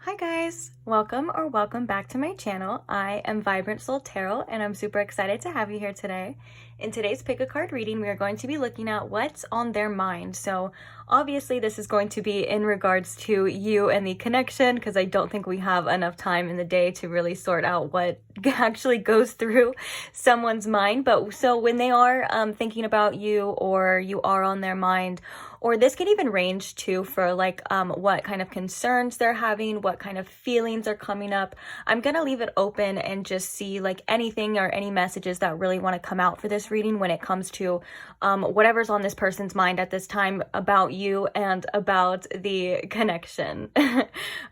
Hi guys, welcome back to my channel. I am VibrantSoulTarot and I'm super excited to have you here today. In today's pick a card reading, we are going to be looking at what's on their mind. So obviously this is going to be in regards to you and the connection, because I don't think we have enough time in the day to really sort out what actually goes through someone's mind. But so when they are thinking about you, or you are on their mind, or this can even range too for like what kind of concerns they're having, what kind of feelings are coming up. I'm gonna leave it open and just see like anything or any messages that really want to come out for this reading when it comes to whatever's on this person's mind at this time about you and about the connection.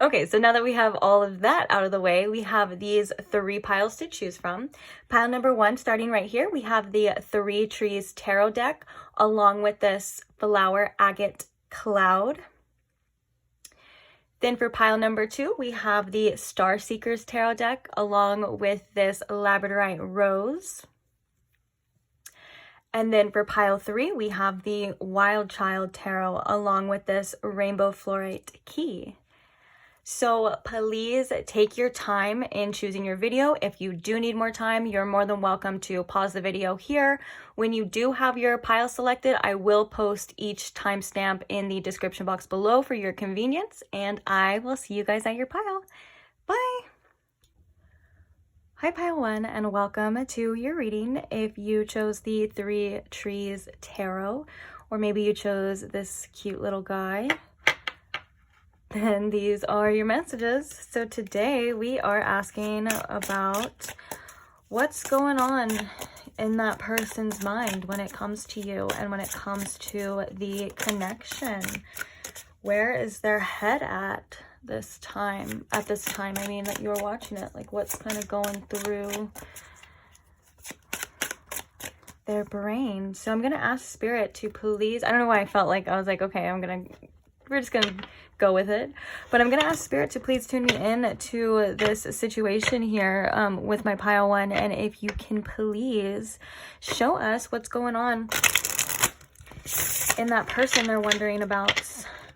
Okay, so now that we have all of that out of the way, we have these 3 piles to choose from. Pile number 1, starting right here, we have the 3 Trees Tarot deck along with this Flower Agate Cloud. Then for pile number 2, we have the Star Seekers Tarot deck along with this Labradorite Rose. And then for pile 3, we have the Wild Child Tarot along with this Rainbow Fluorite Key. So please take your time in choosing your video. If you do need more time, you're more than welcome to pause the video here. When you do have your pile selected, I will post each timestamp in the description box below for your convenience, and I will see you guys at your pile. Bye! Hi pile 1 and welcome to your reading. If you chose the 3 Trees Tarot, or maybe you chose this cute little guy, then these are your messages. So today we are asking about what's going on in that person's mind when it comes to you and when it comes to the connection. Where is their head at this time? I mean, that you're watching it, like what's kind of going through their brain. So I'm gonna ask Spirit to please, I don't know why I felt like I was like, okay, we're just gonna go with it, but I'm gonna ask Spirit to please tune me in to this situation here with my pile 1, and if you can please show us what's going on in that person they're wondering about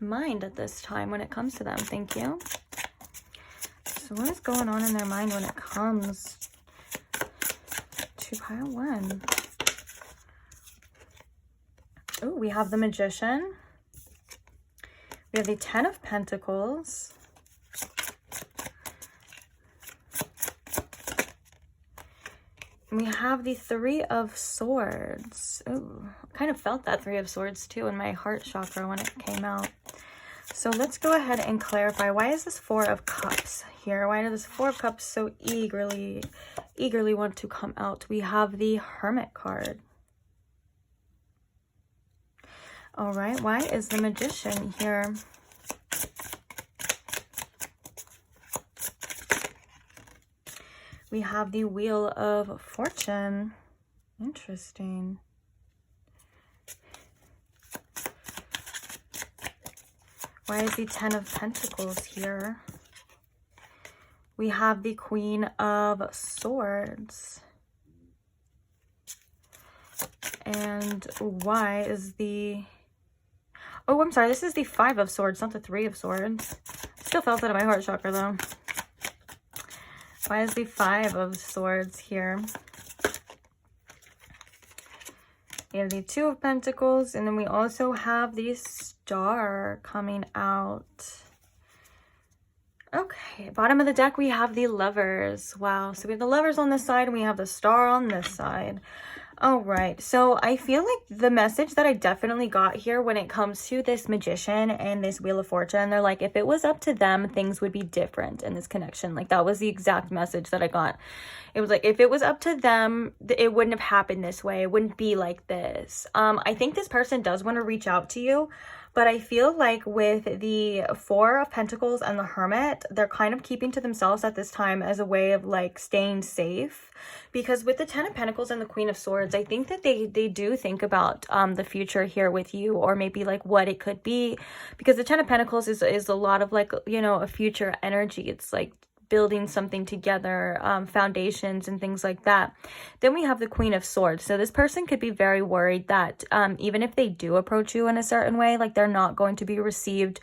mind at this time when it comes to them. Thank you. So what is going on in their mind when it comes to pile 1? Oh, we have the Magician. We have the 10 of Pentacles. We have the 3 of Swords. Oh, kind of felt that 3 of Swords too in my heart chakra when it came out. So let's go ahead and clarify. Why is this 4 of Cups here? Why does this 4 of Cups so eagerly want to come out? We have the Hermit card. All right, why is the Magician here? We have the Wheel of Fortune. Interesting. Why is the 10 of Pentacles here? We have the Queen of Swords. And why is the... Oh, I'm sorry. This is the 5 of Swords, not the 3 of Swords. Still felt that in my heart chakra, though. Why is the 5 of Swords here? We have the 2 of Pentacles, and then we also have the Star coming out. Okay, bottom of the deck, we have the Lovers. Wow, so we have the Lovers on this side, and we have the Star on this side. All right, so I feel like the message that I definitely got here when it comes to this Magician and this Wheel of Fortune, they're like, if it was up to them, things would be different in this connection. Like, that was the exact message that I got. It was like, if it was up to them, it wouldn't have happened this way. It wouldn't be like this. I think this person does want to reach out to you, but I feel like with the 4 of Pentacles and the Hermit, they're kind of keeping to themselves at this time as a way of like staying safe. Because with the 10 of Pentacles and the Queen of Swords, I think that they do think about the future here with you, or maybe like what it could be. Because the 10 of Pentacles is a lot of like, you know, a future energy. It's like building something together, foundations and things like that. Then we have the Queen of Swords. So this person could be very worried that even if they do approach you in a certain way, like they're not going to be received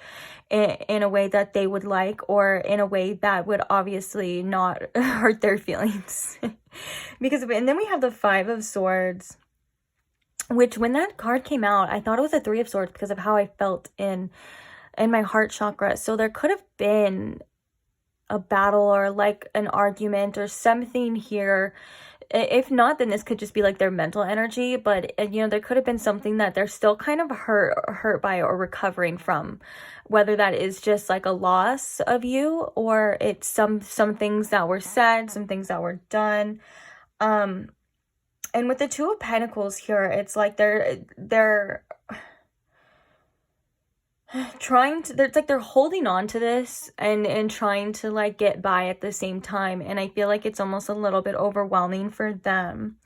in a way that they would like, or in a way that would obviously not hurt their feelings. And then we have the Five of Swords, which when that card came out, I thought it was a Three of Swords because of how I felt in my heart chakra. So there could have been a battle or like an argument or something here. If not, then this could just be like their mental energy, but you know, there could have been something that they're still kind of hurt by or recovering from, whether that is just like a loss of you, or it's some things that were said, some things that were done. And with the Two of Pentacles here, it's like they're they're holding on to this and trying to like get by at the same time, and I feel like it's almost a little bit overwhelming for them.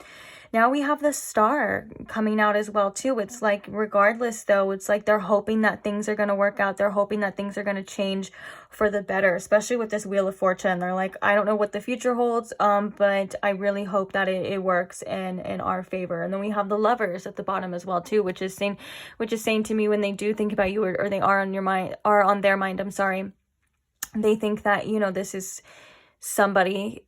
Now we have the Star coming out as well too. It's like, regardless though, it's like they're hoping that things are going to work out. They're hoping that things are going to change for the better, especially with this Wheel of Fortune. They're like, I don't know what the future holds, but I really hope that it works in our favor. And then we have the Lovers at the bottom as well too, which is saying to me, when they do think about you, or they are on your mind, are on their mind, I'm sorry, they think that, you know, this is somebody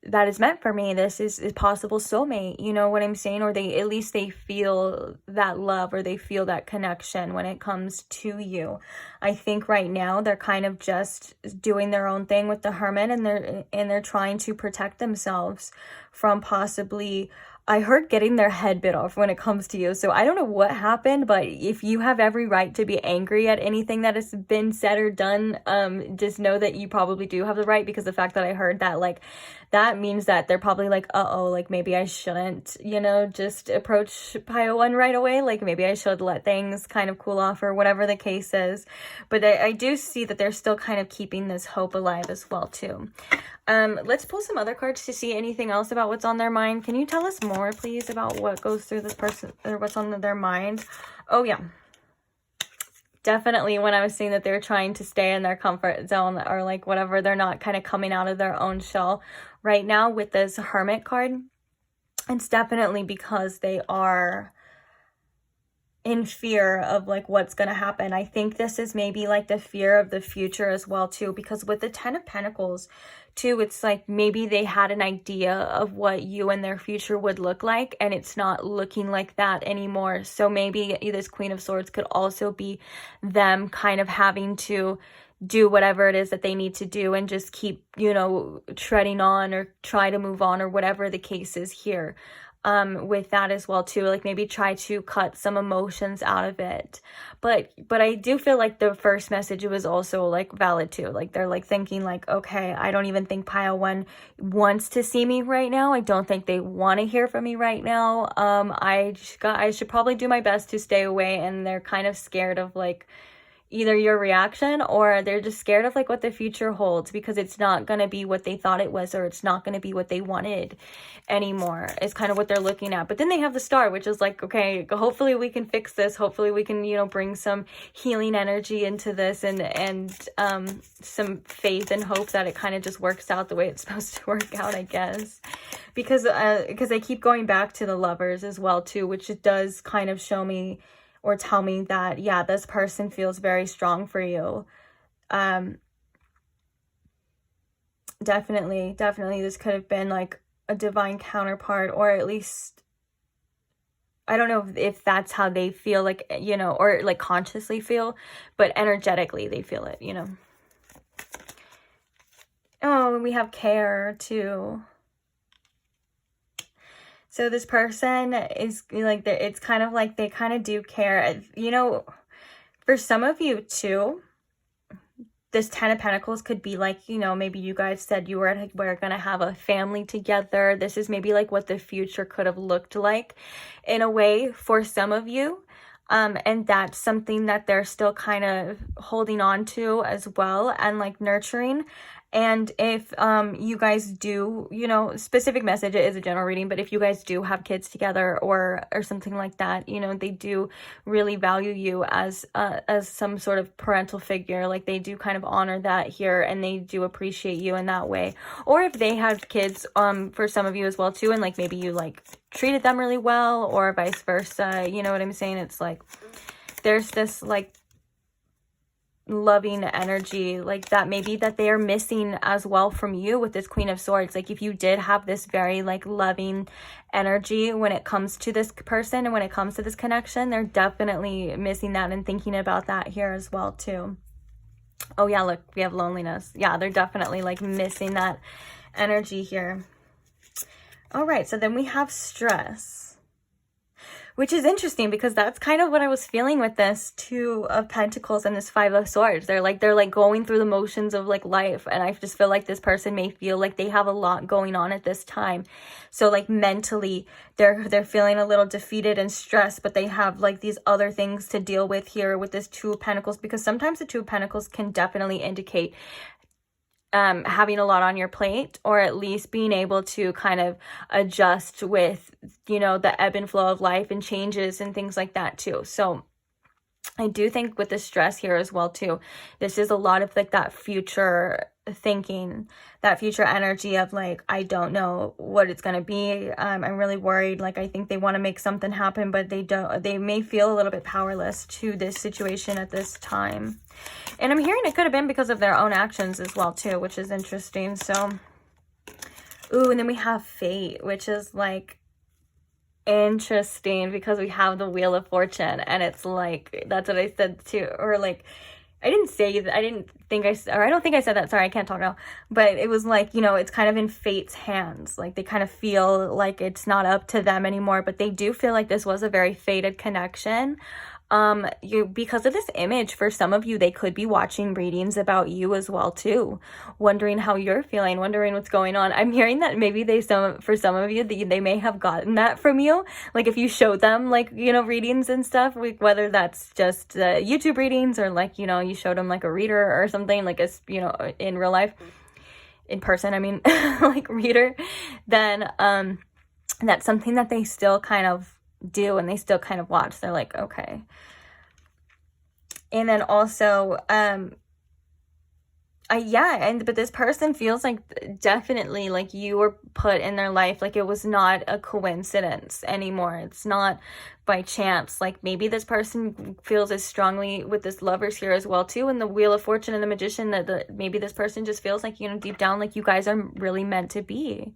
that is meant for me. This is possible soulmate, you know what I'm saying? Or at least they feel that love, or they feel that connection when it comes to you. I think right now they're kind of just doing their own thing with the Hermit, and they're trying to protect themselves from possibly, I heard, getting their head bit off when it comes to you. So I don't know what happened, but if you have every right to be angry at anything that has been said or done, just know that you probably do have the right, because the fact that I heard that, like, that means that they're probably like, uh-oh, like maybe I shouldn't, you know, just approach Pile 1 right away. Like maybe I should let things kind of cool off, or whatever the case is. But I do see that they're still kind of keeping this hope alive as well too. Let's pull some other cards to see anything else about what's on their mind. Can you tell us more, please, about what goes through this person, or what's on their mind? Oh yeah, definitely. When I was saying that they're trying to stay in their comfort zone, or like whatever, they're not kind of coming out of their own shell right now with this Hermit card. It's definitely because they are in fear of like what's going to happen. I think this is maybe like the fear of the future as well too, because with the Ten of Pentacles too, it's like maybe they had an idea of what you and their future would look like, and it's not looking like that anymore. So maybe this Queen of Swords could also be them kind of having to do whatever it is that they need to do, and just keep, you know, treading on, or try to move on, or whatever the case is here. With that as well too, like maybe try to cut some emotions out of it. But I do feel like the first message was also like valid too. Like they're like thinking like, okay, I don't even think Pile 1 wants to see me right now. I don't think they want to hear from me right now. I should probably do my best to stay away, and they're kind of scared of like either your reaction, or they're just scared of like what the future holds, because it's not going to be what they thought it was, or it's not going to be what they wanted anymore, is kind of what they're looking at. But then they have the Star, which is like, okay, hopefully we can fix this. Hopefully we can, you know, bring some healing energy into this, and some faith and hope that it kind of just works out the way it's supposed to work out, I guess. Because I keep going back to the Lovers as well too, which it does kind of show me, or tell me that, yeah, this person feels very strong for you. Definitely this could have been like a divine counterpart, or at least, I don't know if that's how they feel, like, you know, or like consciously feel, but energetically they feel it, you know. Oh, and we have Care too. So this person is like, it's kind of like they kind of do care. You know, for some of you too, this Ten of Pentacles could be like, you know, maybe you guys said you were going to have a family together. This is maybe like what the future could have looked like in a way for some of you. And that's something that they're still kind of holding on to as well, and like nurturing. And if you guys do, you know, specific message, it is a general reading, but if you guys do have kids together or something like that, you know, they do really value you as some sort of parental figure. Like they do kind of honor that here, and they do appreciate you in that way. Or if they have kids, for some of you as well too, and like maybe you like treated them really well, or vice versa, you know what I'm saying? It's like there's this like loving energy like that maybe that they are missing as well from you with this Queen of Swords. Like if you did have this very like loving energy when it comes to this person and when it comes to this connection, they're definitely missing that and thinking about that here as well too. Oh yeah, look, we have loneliness. Yeah, they're definitely like missing that energy here. All right, so then we have stress, which is interesting because that's kind of what I was feeling with this Two of Pentacles and this Five of Swords. They're like going through the motions of like life, and I just feel like this person may feel like they have a lot going on at this time. So like mentally they're feeling a little defeated and stressed, but they have like these other things to deal with here with this Two of Pentacles, because sometimes the Two of Pentacles can definitely indicate having a lot on your plate, or at least being able to kind of adjust with, you know, the ebb and flow of life and changes and things like that too. So I do think with the stress here as well too, this is a lot of like that future thinking, that future energy of like, I don't know what it's going to be. I'm really worried. Like, I think they want to make something happen, but they may feel a little bit powerless to this situation at this time. And I'm hearing it could have been because of their own actions as well too, which is interesting. So, ooh, and then we have Fate, which is like interesting because we have the Wheel of Fortune, and it's like, that's what I said too, or like, I don't think I said that, sorry, I can't talk now, but it was like, you know, it's kind of in fate's hands, like they kind of feel like it's not up to them anymore, but they do feel like this was a very fated connection. Because of this image, for some of you, they could be watching readings about you as well too, wondering how you're feeling, wondering what's going on. I'm hearing that maybe for some of you, they may have gotten that from you. Like if you showed them like, you know, readings and stuff, whether that's just YouTube readings or like, you know, you showed them like a reader or something, like a, you know, in real life, in person, I mean, like reader, then that's something that they still kind of do, and they still kind of watch. They're like, okay. And then also but this person feels like definitely like you were put in their life, like it was not a coincidence anymore, it's not by chance. Like maybe this person feels as strongly with this Lovers here as well too, and the Wheel of Fortune and the Magician, that maybe this person just feels like, you know, deep down, like you guys are really meant to be.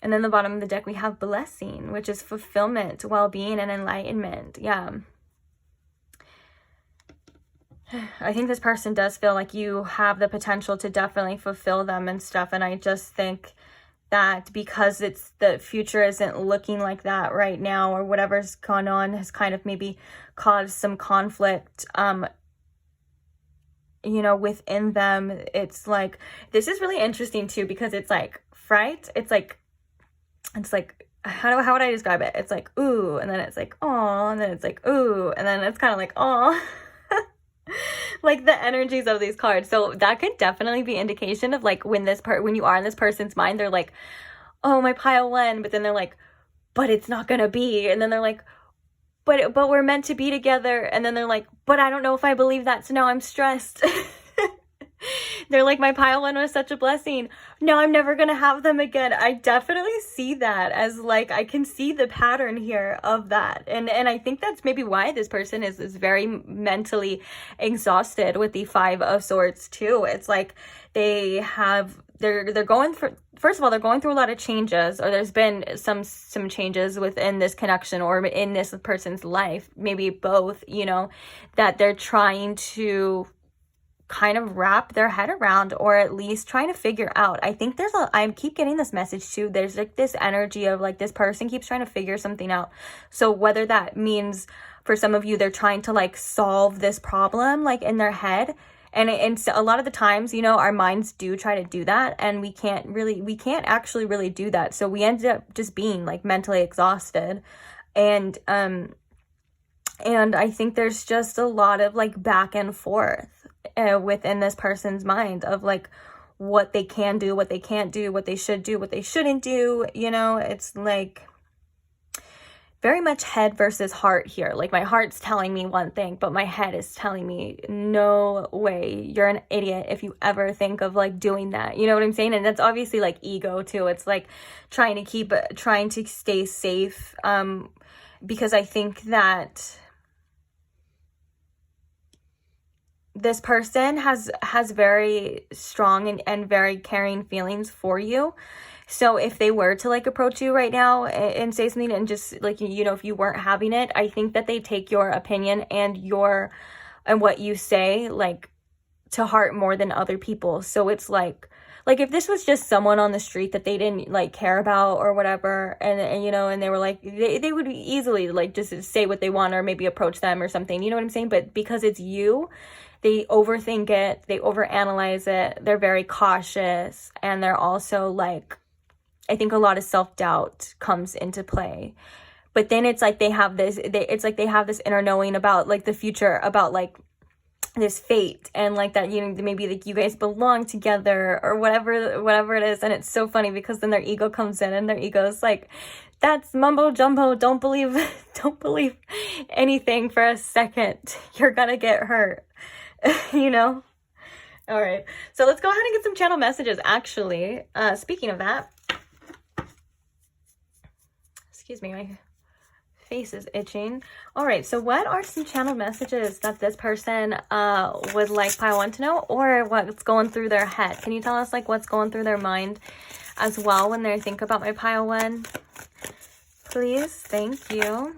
And then the bottom of the deck, we have Blessing, which is fulfillment, well-being, and enlightenment. Yeah. I think this person does feel like you have the potential to definitely fulfill them and stuff. And I just think that because the future isn't looking like that right now, or whatever's gone on has kind of maybe caused some conflict, you know, within them. It's like, this is really interesting too, because it's like fright. It's like, how would I describe it? It's like, ooh, and then it's like, oh, and then it's like, ooh, and then it's kind of like, oh, like the energies of these cards. So that could definitely be indication of like when you are in this person's mind, they're like, oh, my pile won, but then they're like, but it's not gonna be, and then they're like, but we're meant to be together, and then they're like, but I don't know if I believe that, so now I'm stressed. They're like, my pile one was such a blessing, no, I'm never gonna have them again. I definitely see that as like, I can see the pattern here of that, and I think that's maybe why this person is very mentally exhausted with the Five of Swords too. It's like they're going for, first of all, they're going through a lot of changes, or there's been some changes within this connection or in this person's life, maybe both, you know, that they're trying to kind of wrap their head around, or at least trying to figure out. I think I keep getting this message too, there's like this energy of like this person keeps trying to figure something out. So whether that means for some of you, they're trying to like solve this problem like in their head, and so a lot of the times, you know, our minds do try to do that, and we can't actually really do that. So we end up just being like mentally exhausted, and I think there's just a lot of like back and forth within this person's mind of like what they can do, what they can't do, what they should do, what they shouldn't do. You know, it's like very much head versus heart here. Like my heart's telling me one thing, but my head is telling me, no way, you're an idiot if you ever think of like doing that. You know what I'm saying? And that's obviously like ego too. It's like trying to stay safe. Because I think that this person has very strong and very caring feelings for you. So if they were to like approach you right now and say something and just like, you know, if you weren't having it, I think that they take your opinion and what you say like to heart more than other people. So it's like if this was just someone on the street that they didn't like care about or whatever, and you know, and they were like, they would easily like just say what they want or maybe approach them or something, you know what I'm saying? But because it's you, they overthink it, they overanalyze it, they're very cautious, and they're also like, I think a lot of self-doubt comes into play. But then it's like they have this inner knowing about like the future, about like this fate, and like that, you know, maybe like you guys belong together or whatever it is. And it's so funny because then their ego comes in and their ego is like, that's mumbo jumbo, don't believe anything for a second, you're gonna get hurt. You know? All right, so let's go ahead and get some channel messages. Actually, speaking of that, excuse me, my face is itching. All right, so what are some channel messages that this person would like pile one to know, or what's going through their head? Can you tell us like what's going through their mind as well when they think about my pile one? Please, thank you.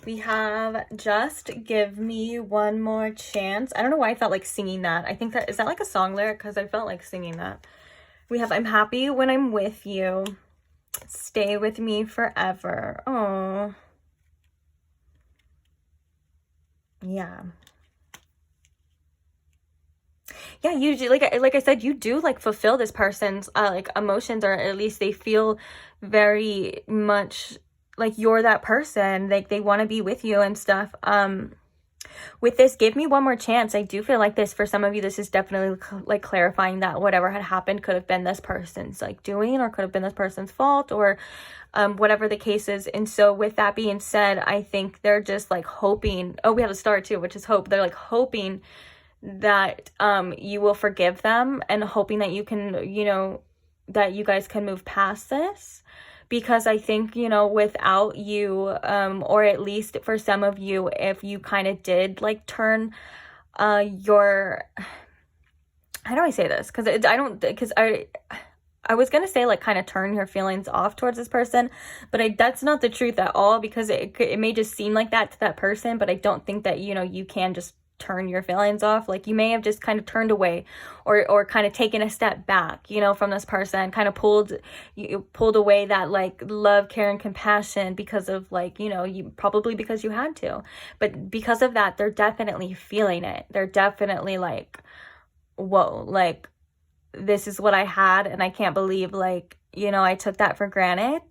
We have Just Give Me One More Chance. I don't know why I felt like singing that. I think is that like a song lyric? Because I felt like singing that. We have I'm Happy When I'm With You. Stay With Me Forever. Oh. Yeah. Yeah, usually, like I said, you do like fulfill this person's like emotions, or at least they feel very much like you're that person, like they want to be with you and stuff. With this give me one more chance, I do feel like this for some of you, this is definitely like clarifying that whatever had happened could have been this person's like doing, or could have been this person's fault, or whatever the case is. And so with that being said, I think they're just like hoping, oh, we have a star too, which is hope. They're like hoping that you will forgive them, and hoping that you can, you know, that you guys can move past this. Because I think, you know, without you, or at least for some of you, if you kind of did like turn your, how do I say this? Because I was going to say like kind of turn your feelings off towards this person, but that's not the truth at all, because it may just seem like that to that person, but I don't think that, you know, you can just turn your feelings off. Like you may have just kind of turned away, or kind of taken a step back, you know, from this person, kind of pulled away that like love, care, and compassion because of like, you know, you probably because you had to. But because of that, they're definitely feeling it. They're definitely like, whoa, like this is what I had, and I can't believe like, you know, I took that for granted.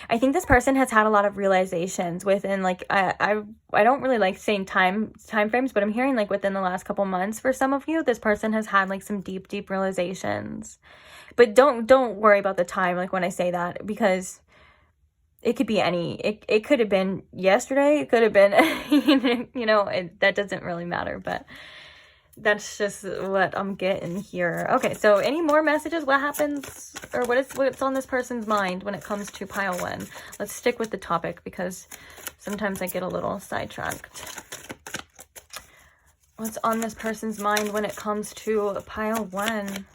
I think this person has had a lot of realizations within like, I don't really like saying time frames, but I'm hearing like within the last couple months for some of you, this person has had like some deep realizations. But don't worry about the time like when I say that, because it could be it could have been yesterday, it could have been you know, that doesn't really matter, but that's just what I'm getting here. Okay, so any more messages? What happens, or what's on this person's mind when it comes to pile one? Let's stick with the topic, because sometimes I get a little sidetracked. What's on this person's mind when it comes to pile one?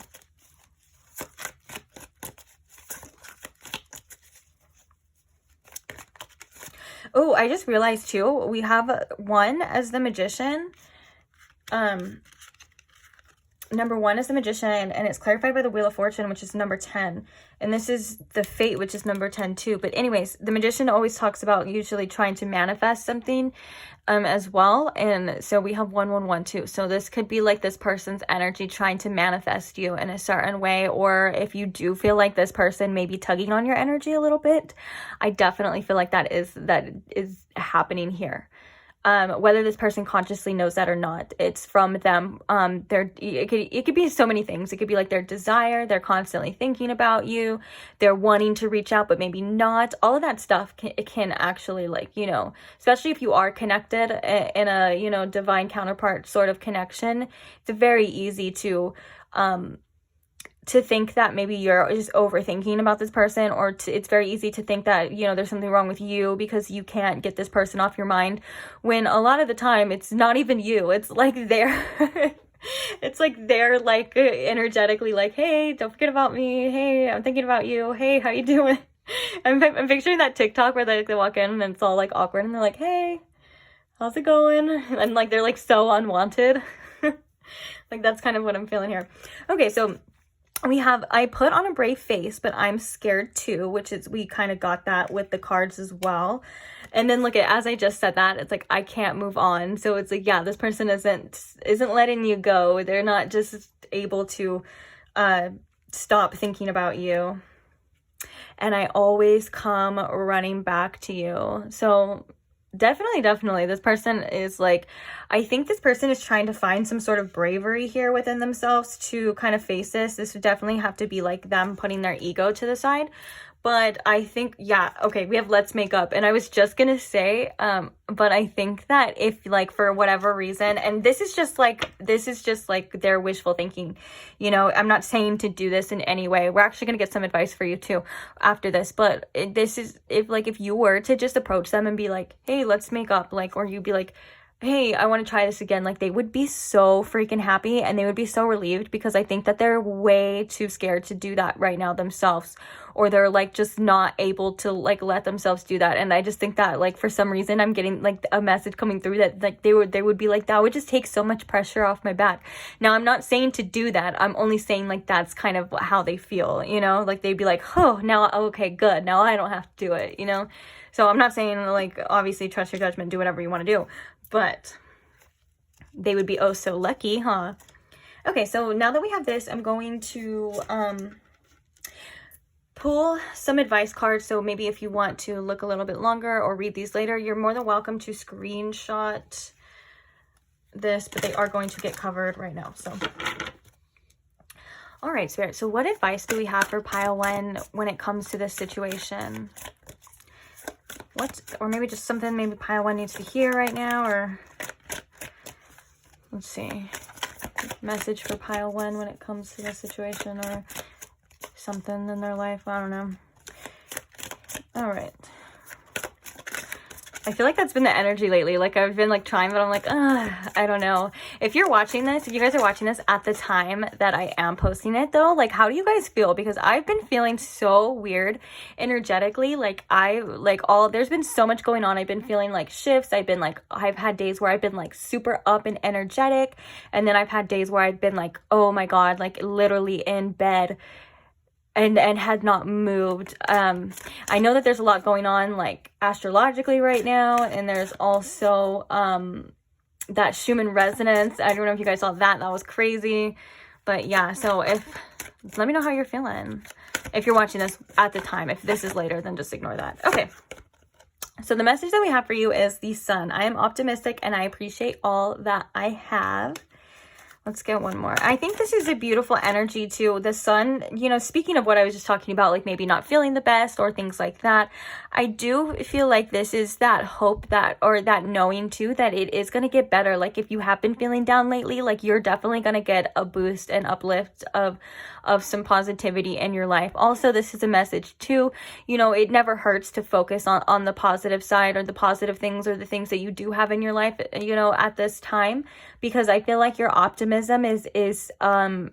Oh, I just realized too, we have one as the Magician. number 1 is the Magician, and it's clarified by the Wheel of Fortune, which is number 10. And this is the Fate, which is number 10 too. But anyways, the Magician always talks about usually trying to manifest something as well. And so we have 111 too. So this could be like this person's energy trying to manifest you in a certain way. Or if you do feel like this person may be tugging on your energy a little bit, I definitely feel like that is happening here. Whether this person consciously knows that or not, it's from them. It could be so many things. It could be like their desire, they're constantly thinking about you, they're wanting to reach out, but maybe not. All of that stuff can actually, like, you know, especially if you are connected in a, you know, divine counterpart sort of connection, it's very easy to think that maybe you're just overthinking about this person, or it's very easy to think that, you know, there's something wrong with you because you can't get this person off your mind, when a lot of the time it's not even you. It's like they're it's like they're like energetically like, hey, don't forget about me, hey, I'm thinking about you, hey, how you doing? I'm picturing that TikTok where they walk in and it's all like awkward and they're like, hey, how's it going? And like they're like so unwanted. Like that's kind of what I'm feeling here. Okay, so we have, I put on a brave face, but I'm scared too, which is, we kind of got that with the cards as well. And then look at, as I just said that, it's like, I can't move on. So it's like, yeah, this person isn't letting you go. They're not just able to stop thinking about you. And I always come running back to you. So definitely this person is like, I think this person is trying to find some sort of bravery here within themselves to kind of face this would definitely have to be like them putting their ego to the side. But I think, yeah, okay, we have let's make up. And I was just gonna say, but I think that if like for whatever reason, and this is just like their wishful thinking, you know, I'm not saying to do this in any way. We're actually gonna get some advice for you too after this. But this is, if you were to just approach them and be like, hey, let's make up, like, or you'd be like, hey, I want to try this again, like they would be so freaking happy and they would be so relieved, because I think that they're way too scared to do that right now themselves, or they're like just not able to like let themselves do that. And I just think that like for some reason I'm getting like a message coming through that like they would be like, that would just take so much pressure off my back. Now I'm not saying to do that, I'm only saying like that's kind of how they feel, you know, like they'd be like, oh, now okay, good, now I don't have to do it, you know. So I'm not saying like obviously trust your judgment, do whatever you want to do, but they would be oh so lucky, huh? Okay, so now that we have this, I'm going to pull some advice cards. So maybe if you want to look a little bit longer or read these later, you're more than welcome to screenshot this, but they are going to get covered right now. So all right, Spirit, so what advice do we have for pile 1 when it comes to this situation? Or maybe just something maybe pile 1 needs to hear right now, or let's see, message for pile 1 when it comes to this situation, or something in their life, I don't know. All right, I feel like that's been the energy lately. Like I've been like trying, but I'm like, I don't know. If you're watching this, if you guys are watching this at the time that I am posting it though, like how do you guys feel? Because I've been feeling so weird energetically. Like there's been so much going on. I've been feeling like shifts. I've had days where I've been like super up and energetic. And then I've had days where I've been like, oh my God, like literally in bed and had not moved. I know that there's a lot going on like astrologically right now, and there's also that Schumann resonance. I don't know if you guys saw that. That was crazy. But yeah, so let me know how you're feeling if you're watching this at the time. If this is later, then just ignore that. Okay. So the message that we have for you is the Sun. I am optimistic and I appreciate all that I have. Let's get one more. I think this is a beautiful energy too. The Sun, you know, speaking of what I was just talking about, like maybe not feeling the best or things like that, I do feel like this is that hope or that knowing too that it is going to get better. Like if you have been feeling down lately, like you're definitely going to get a boost and uplift of some positivity in your life. Also, this is a message too, you know, it never hurts to focus on the positive side or the positive things or the things that you do have in your life, you know, at this time, because I feel like your optimism optimism is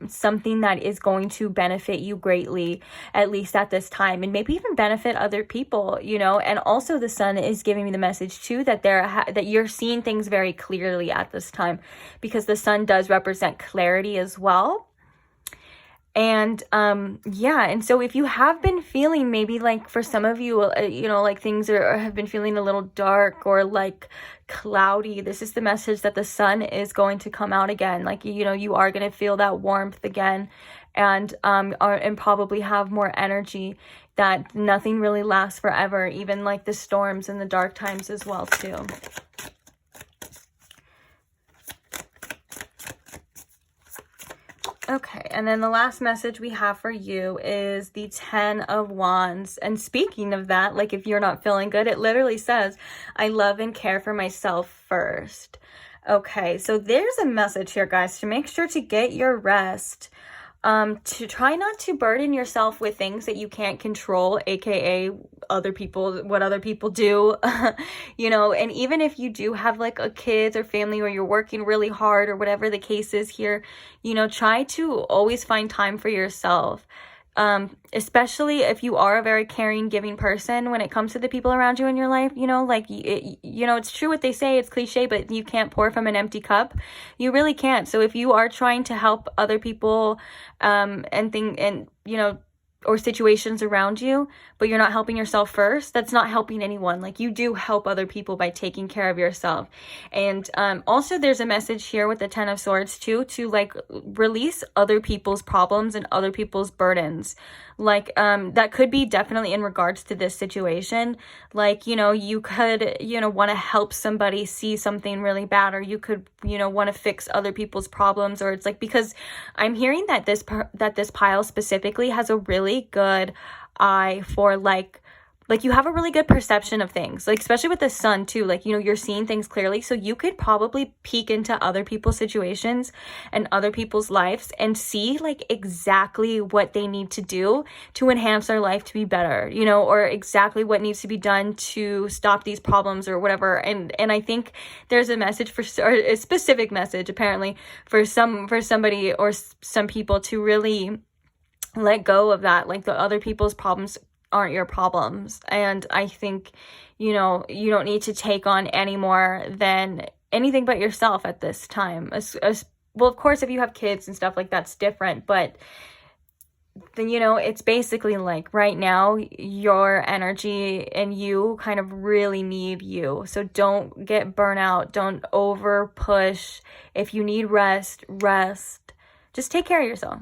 something that is going to benefit you greatly, at least at this time, and maybe even benefit other people, you know. And also the sun is giving me the message too that that you're seeing things very clearly at this time, because the sun does represent clarity as well. And yeah, and so if you have been feeling, maybe like for some of you, you know, like things have been feeling a little dark or like cloudy, this is the message that the sun is going to come out again. Like, you know, you are going to feel that warmth again, and probably have more energy, that nothing really lasts forever, even like the storms and the dark times as well too. Okay, and then the last message we have for you is the 10 of Wands. And speaking of that, like if you're not feeling good, it literally says, I love and care for myself first. Okay, so there's a message here, guys, to make sure to get your rest. To try not to burden yourself with things that you can't control, aka other people, what other people do, you know. And even if you do have like a kids or family, or you're working really hard, or whatever the case is here, you know, try to always find time for yourself. Especially if you are a very caring, giving person when it comes to the people around you in your life, you know, like, you know, it's true what they say, it's cliche, but you can't pour from an empty cup. You really can't. So if you are trying to help other people, and you know, or situations around you, but you're not helping yourself first, that's not helping anyone. Like, you do help other people by taking care of yourself. And also there's a message here with the 10 of Swords too, to like release other people's problems and other people's burdens. Like that could be definitely in regards to this situation. Like, you know, you could, you know, want to help somebody see something really bad, or you could, you know, want to fix other people's problems. Or it's like, because I'm hearing that this pile specifically has a really good eye for like you have a really good perception of things, like especially with the sun too, like, you know, you're seeing things clearly. So you could probably peek into other people's situations and other people's lives and see like exactly what they need to do to enhance their life to be better, you know, or exactly what needs to be done to stop these problems or whatever. And I think there's a message or a specific message apparently for somebody or some people to really let go of that, like the other people's problems aren't your problems. And I think, you know, you don't need to take on any more than anything but yourself at this time. Well, of course, if you have kids and stuff, like that's different, but then, you know, it's basically like right now your energy and you kind of really need you. So don't get burnout, don't over push. If you need rest, just take care of yourself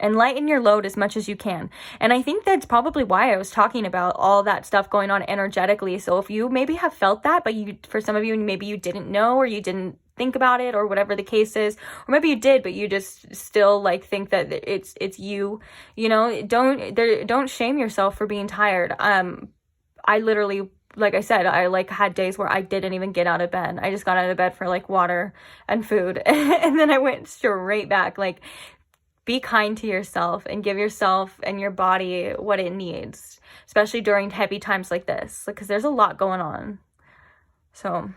and lighten your load as much as you can. And I think that's probably why I was talking about all that stuff going on energetically. So if you maybe have felt that, but for some of you, maybe you didn't know, or you didn't think about it, or whatever the case is, or maybe you did, but you just still like think that it's you, you know, don't shame yourself for being tired. I literally, like I said, I like had days where I didn't even get out of bed. I just got out of bed for like water and food. And then I went straight back. Like, be kind to yourself and give yourself and your body what it needs, especially during heavy times like this, because there's a lot going on. So,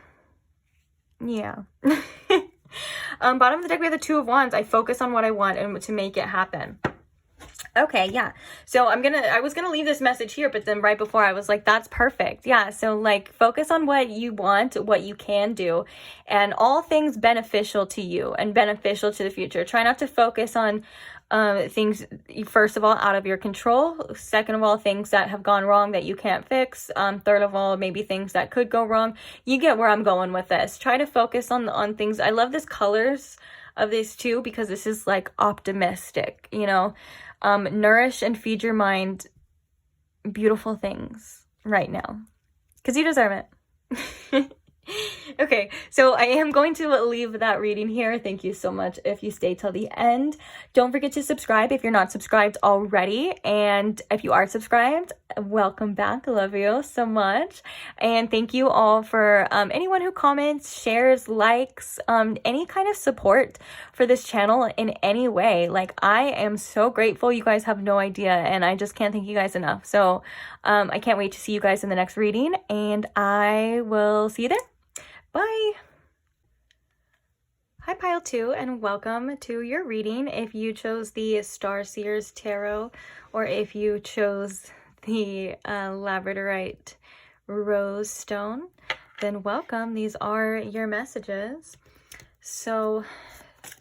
yeah. Bottom of the deck, we have the 2 of Wands. I focus on what I want and to make it happen. Okay, yeah. So I was gonna leave this message here, but then right before I was like, that's perfect. Yeah, so like focus on what you want, what you can do, and all things beneficial to you and beneficial to the future. Try not to focus on things, first of all, out of your control. Second of all, things that have gone wrong that you can't fix. Third of all, maybe things that could go wrong. You get where I'm going with this. Try to focus on things. I love this colors of this too, because this is like optimistic, you know. Nourish and feed your mind beautiful things right now, because you deserve it. Okay, so I am going to leave that reading here. Thank you so much if you stay till the end. Don't forget to subscribe if you're not subscribed already. And if you are subscribed, welcome back. I love you so much. And thank you all for anyone who comments, shares, likes, any kind of support for this channel in any way. Like, I am so grateful. You guys have no idea, and I just can't thank you guys enough. So I can't wait to see you guys in the next reading, and I will see you there. Bye. Hi Pile 2, and welcome to your reading. If you chose the Starseers Tarot, or if you chose the Labradorite Rose Stone, then welcome. These are your messages. So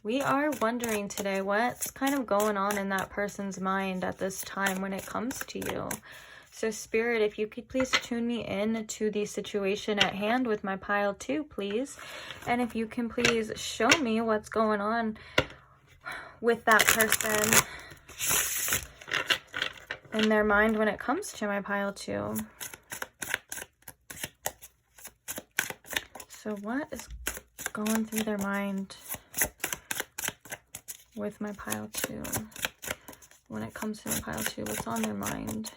we are wondering today what's kind of going on in that person's mind at this time when it comes to you. So Spirit, if you could please tune me in to the situation at hand with my Pile 2, please. And if you can please show me what's going on with that person in their mind when it comes to my Pile 2. So what is going through their mind with my Pile 2? When it comes to my Pile 2, what's on their mind?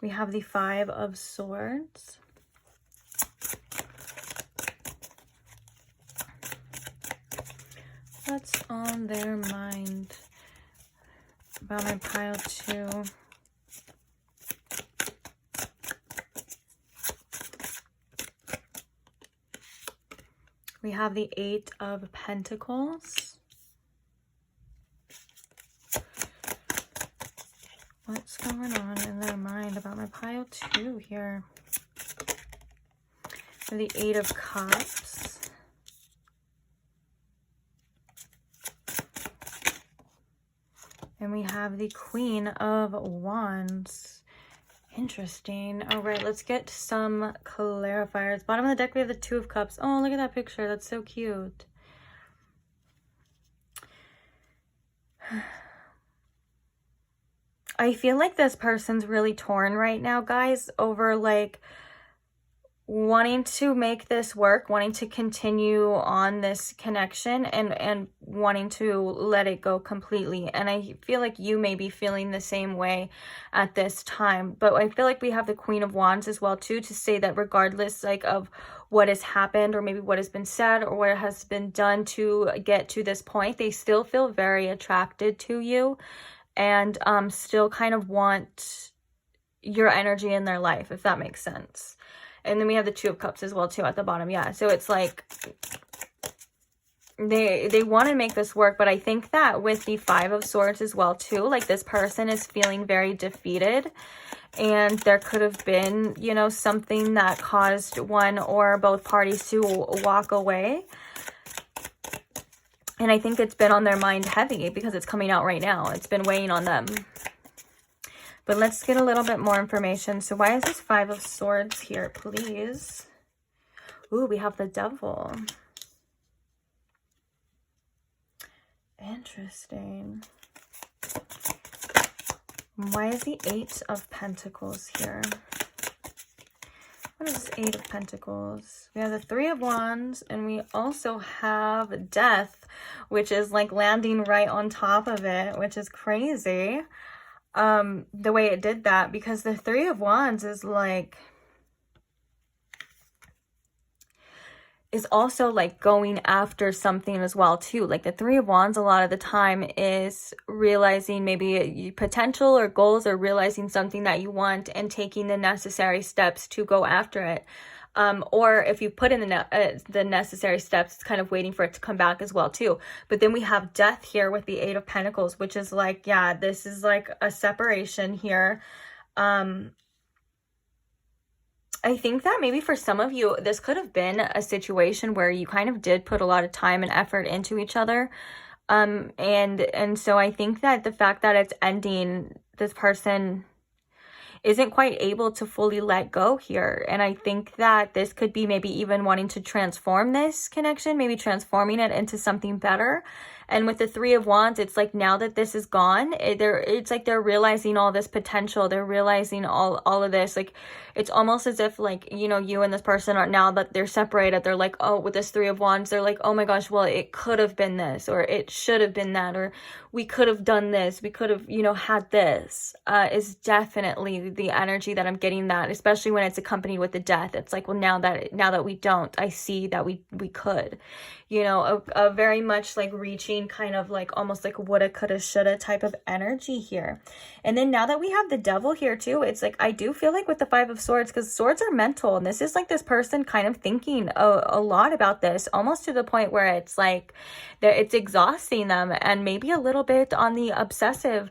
We have the Five of Swords. What's on their mind about my Pile 2? We have the Eight of Pentacles. What's going on in their mind about my Pile 2 here? The Eight of Cups. And we have the Queen of Wands. Interesting. All right, let's get some clarifiers. Bottom of the deck, we have the Two of Cups. Oh, look at that picture. That's so cute. I feel like this person's really torn right now, guys, over like wanting to make this work, wanting to continue on this connection, and wanting to let it go completely. And I feel like you may be feeling the same way at this time. But I feel like we have the Queen of Wands as well too, to say that regardless like of what has happened, or maybe what has been said, or what has been done to get to this point, they still feel very attracted to you, and still kind of want your energy in their life, if that makes sense. And then we have the Two of Cups as well too at the bottom. Yeah, so it's like they want to make this work, but I think that with the Five of Swords as well too, like this person is feeling very defeated, and there could have been, you know, something that caused one or both parties to walk away. And I think it's been on their mind heavy because it's coming out right now. It's been weighing on them. But let's get a little bit more information. So why is this Five of Swords here, please? Ooh, we have the Devil. Interesting. Why is the Eight of Pentacles here? What is this Eight of Pentacles? We have the Three of Wands, and we also have Death, which is like landing right on top of it, which is crazy. The way it did that, because the Three of Wands is like, is also like going after something as well too. Like the Three of Wands a lot of the time is realizing maybe potential or goals, or realizing something that you want and taking the necessary steps to go after it. Or if you put in the necessary steps, it's kind of waiting for it to come back as well too. But then we have Death here with the Eight of Pentacles, which is like, yeah, this is like a separation here. I think that maybe for some of you, this could have been a situation where you kind of did put a lot of time and effort into each other. And so I think that the fact that it's ending, this person isn't quite able to fully let go here. And I think that this could be maybe even wanting to transform this connection, maybe transforming it into something better. And with the Three of Wands, it's like now that this is gone, it's like they're realizing all this potential. They're realizing all of this. Like, it's almost as if, like, you know, you and this person are, now that they're separated, they're like, oh, with this Three of Wands, they're like, oh my gosh, well, it could have been this, or it should have been that, or we could have done this, we could have, you know, had this, is definitely the energy that I'm getting, that, especially when it's accompanied with the Death. It's like, well, now that we don't, I see that we could, you know, a very much like reaching giving kind of like almost like woulda, coulda, shoulda type of energy here. And then now that we have the devil here too, it's like I do feel like with the Five of Swords, because swords are mental, and this is like this person kind of thinking a lot about this, almost to the point where it's like it's exhausting them, and maybe a little bit on the obsessive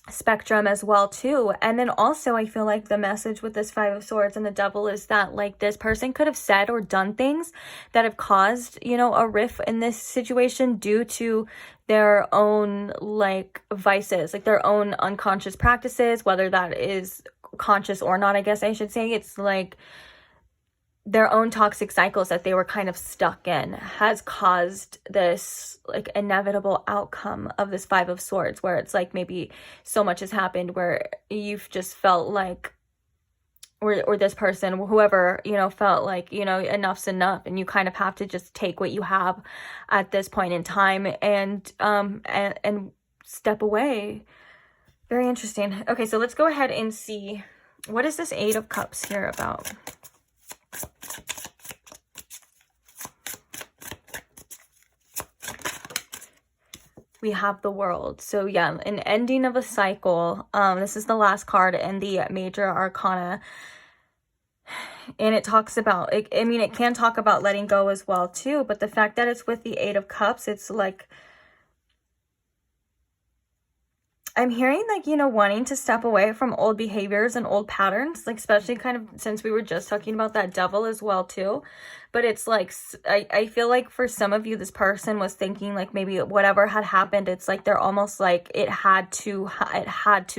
spectrum as well too. And then also I feel like the message with this Five of Swords and the devil is that like this person could have said or done things that have caused, you know, a rift in this situation due to their own like vices, like their own unconscious practices, whether that is conscious or not, I guess I should say. It's like their own toxic cycles that they were kind of stuck in has caused this like inevitable outcome of this Five of Swords, where it's like maybe so much has happened where you've just felt like, or this person, whoever, you know, felt like, you know, enough's enough, and you kind of have to just take what you have at this point in time and step away. Very interesting. Okay, so let's go ahead and see, what is this Eight of Cups here about? We have the World. So yeah, an ending of a cycle. This is the last card in the major arcana, and it talks about, I mean, it can talk about letting go as well too, but the fact that it's with the Eight of Cups, it's like I'm hearing like, you know, wanting to step away from old behaviors and old patterns, like especially kind of since we were just talking about that devil as well too. But it's like, I feel like for some of you, this person was thinking like maybe whatever had happened, it's like they're almost like it had to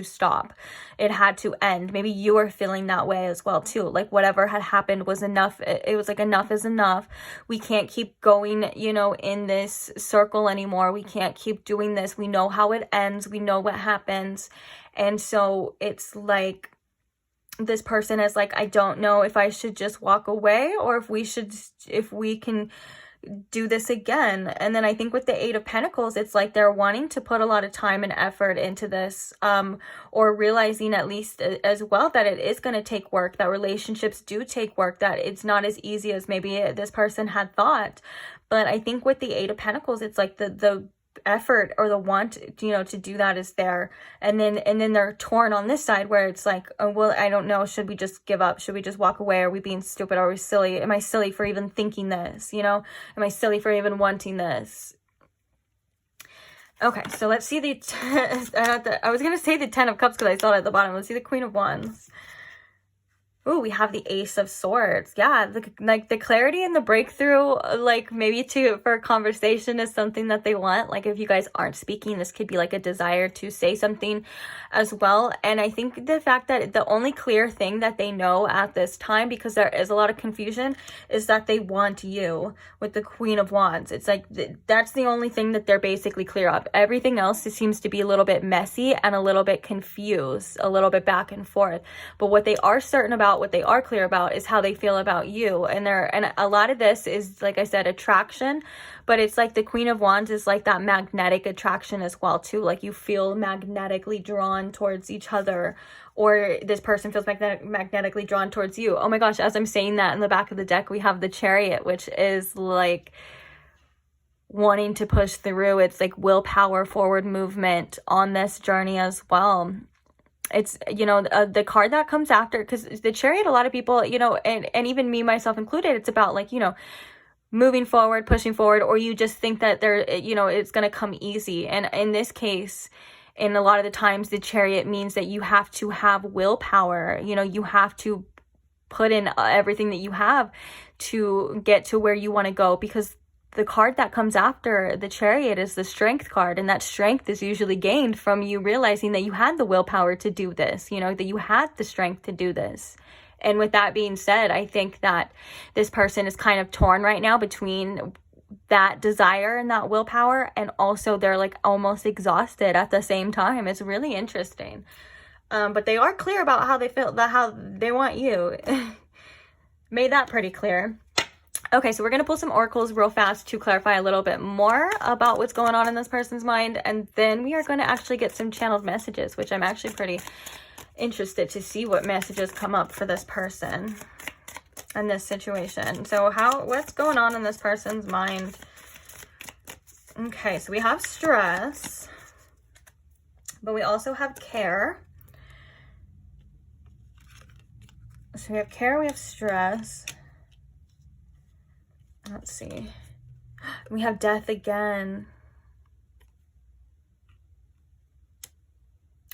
stop. It had to end. Maybe you were feeling that way as well too. Like whatever had happened was enough. It was like enough is enough. We can't keep going, you know, in this circle anymore. We can't keep doing this. We know how it ends. We know what happens. And so it's like, this person is like, I don't know if I should just walk away or if we can do this again. And then I think with the Eight of Pentacles, it's like they're wanting to put a lot of time and effort into this, or realizing at least as well that it is going to take work, that relationships do take work, that it's not as easy as maybe this person had thought. But I think with the Eight of Pentacles, it's like the effort or the want, you know, to do that is there, and then they're torn on this side where it's like, oh well, I don't know, should we just give up, should we just walk away, are we being stupid, are we silly, am I silly for even thinking this, you know, am I silly for even wanting this? Okay, so let's see the I was gonna say the Ten of Cups because I saw it at the bottom. Let's see the Queen of Wands. Ooh, we have the Ace of Swords. Yeah, like the clarity and the breakthrough, like maybe for a conversation is something that they want. Like if you guys aren't speaking, this could be like a desire to say something as well. And I think the fact that the only clear thing that they know at this time, because there is a lot of confusion, is that they want you with the Queen of Wands. It's like that's the only thing that they're basically clear of. Everything else seems to be a little bit messy and a little bit confused, a little bit back and forth. But what they are certain about, what they are clear about, is how they feel about you. And a lot of this is, like I said, attraction, but it's like the Queen of Wands is like that magnetic attraction as well too. Like you feel magnetically drawn towards each other, or this person feels magnetically drawn towards you. Oh my gosh, as I'm saying that, in the back of the deck we have the Chariot, which is like wanting to push through. It's like willpower, forward movement on this journey as well. It's, you know, the card that comes after, because the Chariot, a lot of people, you know, and even me, myself included, it's about like, you know, moving forward, pushing forward, or you just think that you know, it's going to come easy. And in this case, and a lot of the times, the Chariot means that you have to have willpower. You know, you have to put in everything that you have to get to where you want to go, because the card that comes after the Chariot is the Strength card, and that strength is usually gained from you realizing that you had the willpower to do this, you know, that you had the strength to do this. And with that being said, I think that this person is kind of torn right now between that desire and that willpower, and also they're like almost exhausted at the same time. It's really interesting. But they are clear about how they feel, how they want you. Made that pretty clear. Okay, so we're going to pull some oracles real fast to clarify a little bit more about what's going on in this person's mind. And then we are going to actually get some channeled messages, which I'm actually pretty interested to see what messages come up for this person and this situation. So what's going on in this person's mind Okay, so we have stress, but we also have care. So we have care, we have stress. Let's see. We have death again.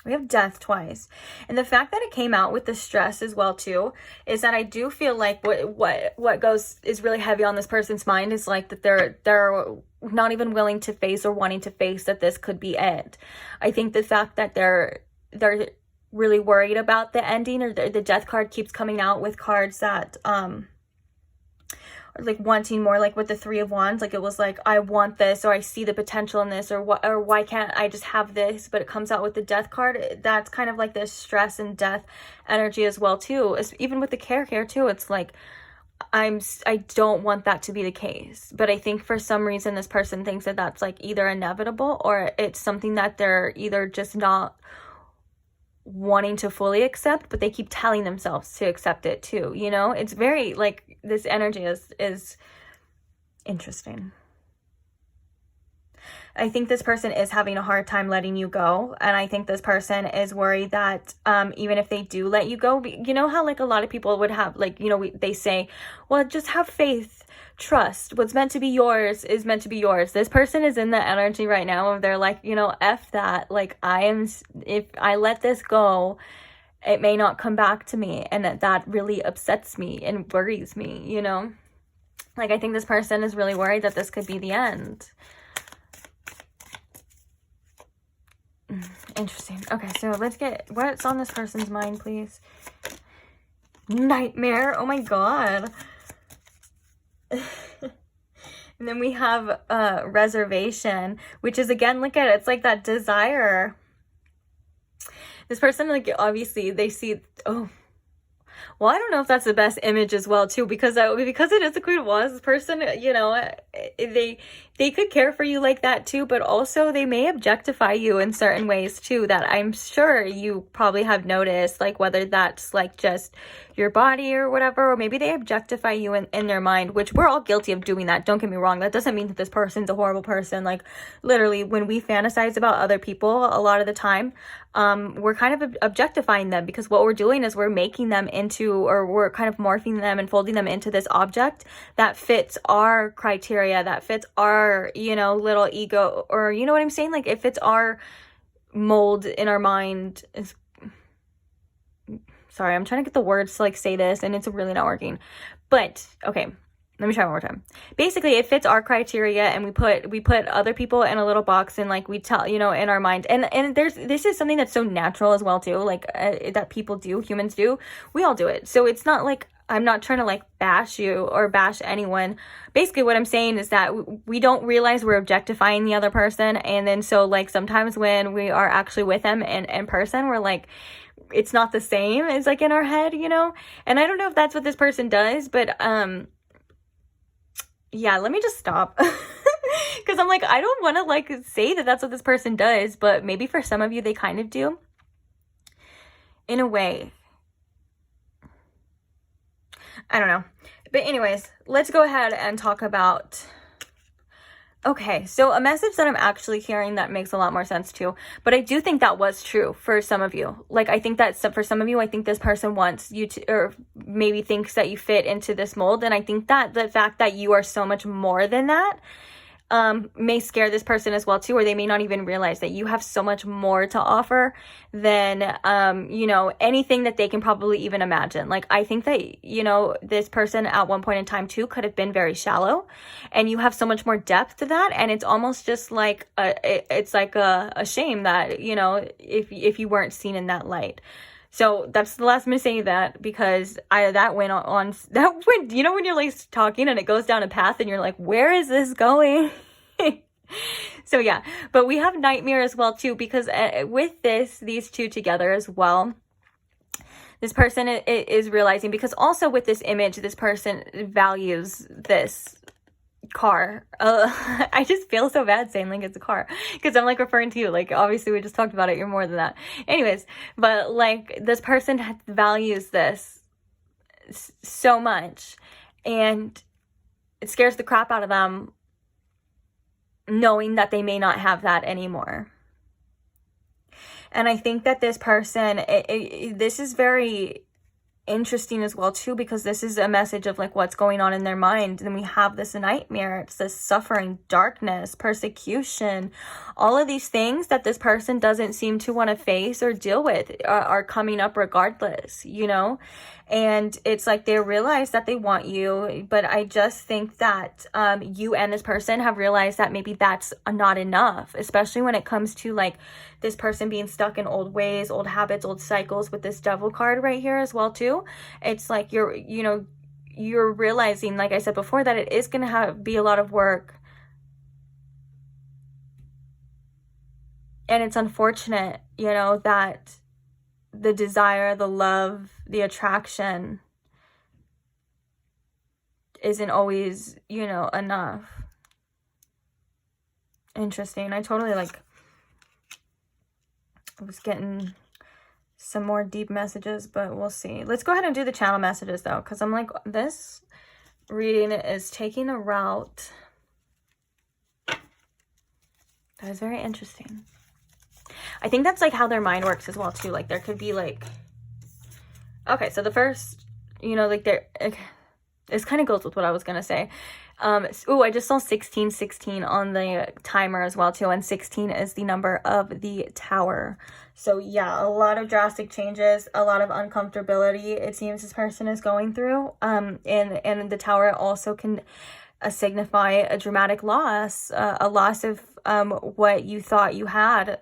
We have death twice. And the fact that it came out with the stress as well too is that I do feel like what goes is really heavy on this person's mind is like that they're not even willing to face or wanting to face that this could be it. I think the fact that they're really worried about the ending, or the death card keeps coming out with cards that like wanting more, like with the Three of Wands, like it was like, I want this, or I see the potential in this, or what, or why can't I just have this? But it comes out with the death card. That's kind of like this stress and death energy as well too. Even with the care here too, it's like I don't want that to be the case, but I think for some reason this person thinks that that's like either inevitable, or it's something that they're either just not wanting to fully accept, but they keep telling themselves to accept it too, you know? It's very like, this energy is interesting. I think this person is having a hard time letting you go, and I think this person is worried that even if they do let you go, you know how like a lot of people would have like, you know, they say, well, just have faith, trust, what's meant to be yours is meant to be yours. This person is in the energy right now of they're like, you know, F that, like if I let this go, it may not come back to me, and that really upsets me and worries me, you know? Like I think this person is really worried that this could be the end. Interesting. Okay, so let's get what's on this person's mind, please. Nightmare. Oh my god. And then we have reservation, which is, again, look at it, it's like that desire. This person, like, obviously they see, oh, well, I don't know if that's the best image as well too, because it is the Queen of Wands. This person, you know, they could care for you like that too, but also they may objectify you in certain ways too, that I'm sure you probably have noticed, like whether that's like just your body or whatever, or maybe they objectify you in their mind, which we're all guilty of doing that. Don't get me wrong. That doesn't mean that this person's a horrible person. Like literally when we fantasize about other people, a lot of the time, we're kind of objectifying them, because what we're doing is we're making them into, or we're kind of morphing them and folding them into this object that fits our criteria, that fits our, you know, little ego, or you know what I'm saying? Like it fits our mold in our mind. Sorry, I'm trying to get the words to like say this and it's really not working. But okay, let me try one more time. Basically, it fits our criteria, and we put other people in a little box, and like we tell, you know, in our mind. And this is something that's so natural as well too, like that people do, humans do. We all do it. So it's not like I'm not trying to like bash you or bash anyone. Basically, what I'm saying is that we don't realize we're objectifying the other person, and then so like sometimes when we are actually with them in person, we're like, it's not the same as like in our head, you know. And I don't know if that's what this person does, but yeah, let me just stop. Because I'm like, I don't want to like say that that's what this person does, but maybe for some of you, they kind of do. In a way. I don't know. But anyways, let's go ahead and talk about... Okay, so a message that I'm actually hearing that makes a lot more sense too, but I do think that was true for some of you. Like, I think that for some of you, I think this person wants you to, or maybe thinks that you fit into this mold, and I think that the fact that you are so much more than that may scare this person as well too, or they may not even realize that you have so much more to offer than, you know, anything that they can probably even imagine. Like, I think that, you know, this person at one point in time too could have been very shallow, and you have so much more depth to that. And it's almost just like, it's like a shame that, you know, if you weren't seen in that light. So that's the last time I say that, because that went, you know, when you're like talking and it goes down a path and you're like, where is this going? So yeah, but we have nightmare as well too, because with these two together as well, this person is realizing, because also with this image, this person values this car. I just feel so bad saying like it's a car, because I'm like referring to you, like obviously we just talked about it, you're more than that. Anyways, but like this person values this so much, and it scares the crap out of them knowing that they may not have that anymore. And I think that this person, this is very interesting as well too, because this is a message of like what's going on in their mind. And we have this nightmare, it's this suffering, darkness, persecution, all of these things that this person doesn't seem to want to face or deal with are coming up regardless, you know. And it's like they realize that they want you, but I just think that you and this person have realized that maybe that's not enough, especially when it comes to like this person being stuck in old ways, old habits, old cycles with this devil card right here as well too. It's like you're realizing, like I said before, that it is going to be a lot of work. And it's unfortunate, you know, that the desire, the love, the attraction isn't always, you know, enough. Interesting. I totally like, I was getting some more deep messages, but we'll see. Let's go ahead and do the channel messages though, because I'm like, this reading is taking a route that is very interesting. I think that's like how their mind works as well too. Like there could be like, okay, so the first, you know, like there, this kind of goes with what I was gonna say. Oh, I just saw 1616 on the timer as well too, and 16 is the number of the tower. So yeah, a lot of drastic changes, a lot of uncomfortability it seems this person is going through. And the tower also can signify a dramatic loss, a loss of what you thought you had,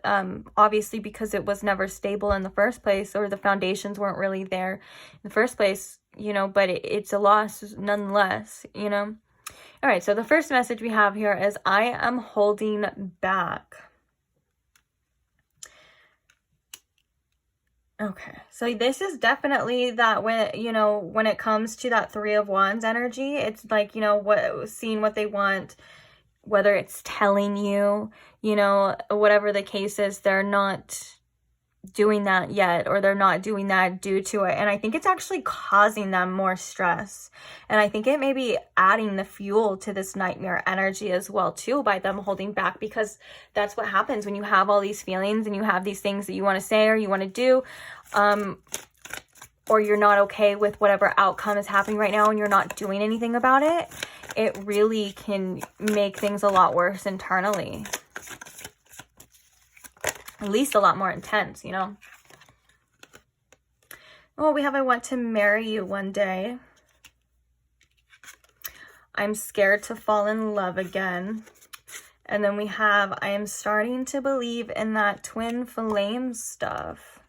obviously because it was never stable in the first place, or the foundations weren't really there in the first place, you know, but it's a loss nonetheless, you know. All right, so the first message we have here is, I am holding back. Okay, so this is definitely that when, you know, when it comes to that Three of Wands energy, it's like, you know, seeing what they want, whether it's telling you, you know, whatever the case is, they're not doing that yet, or they're not doing that due to it. And I think it's actually causing them more stress. And I think it may be adding the fuel to this nightmare energy as well too, by them holding back, because that's what happens when you have all these feelings and you have these things that you want to say or you want to do, or you're not okay with whatever outcome is happening right now and you're not doing anything about it. It really can make things a lot worse internally. At least a lot more intense, you know. Oh, we have, I want to marry you one day. I'm scared to fall in love again. And then we have, I am starting to believe in that twin flame stuff.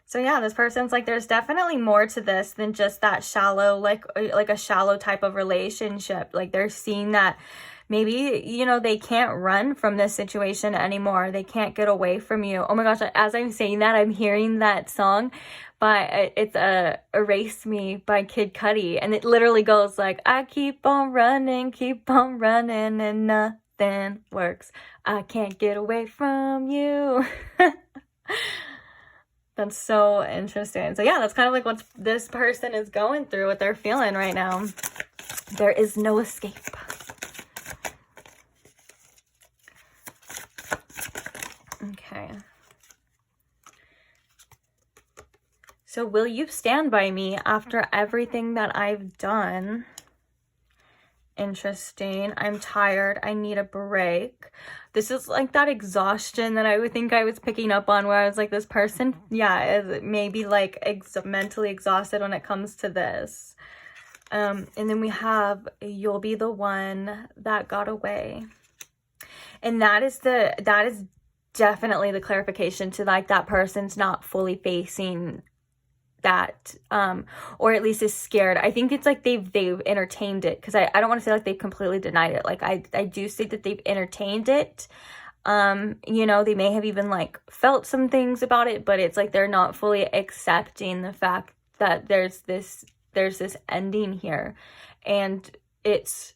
So yeah, this person's like, there's definitely more to this than just that shallow, like a shallow type of relationship. Like they're seeing that maybe, you know, they can't run from this situation anymore. They can't get away from you. Oh my gosh, as I'm saying that, I'm hearing that song it's Erase Me by Kid Cudi. And it literally goes like, I keep on running, and nothing works. I can't get away from you. That's so interesting. So yeah, that's kind of like what this person is going through, what they're feeling right now. There is no escape. Okay. So will you stand by me after everything that I've done? Interesting. I'm tired. I need a break. This is like that exhaustion that I would think I was picking up on, where I was like, this person, yeah, is maybe like mentally exhausted when it comes to this. And then we have, you'll be the one that got away. And that is definitely the clarification to like that person's not fully facing that, or at least is scared. I think it's like they've entertained it, because I don't want to say like they've completely denied it. Like I do see that they've entertained it. You know, they may have even like felt some things about it, but it's like they're not fully accepting the fact that there's this ending here. And it's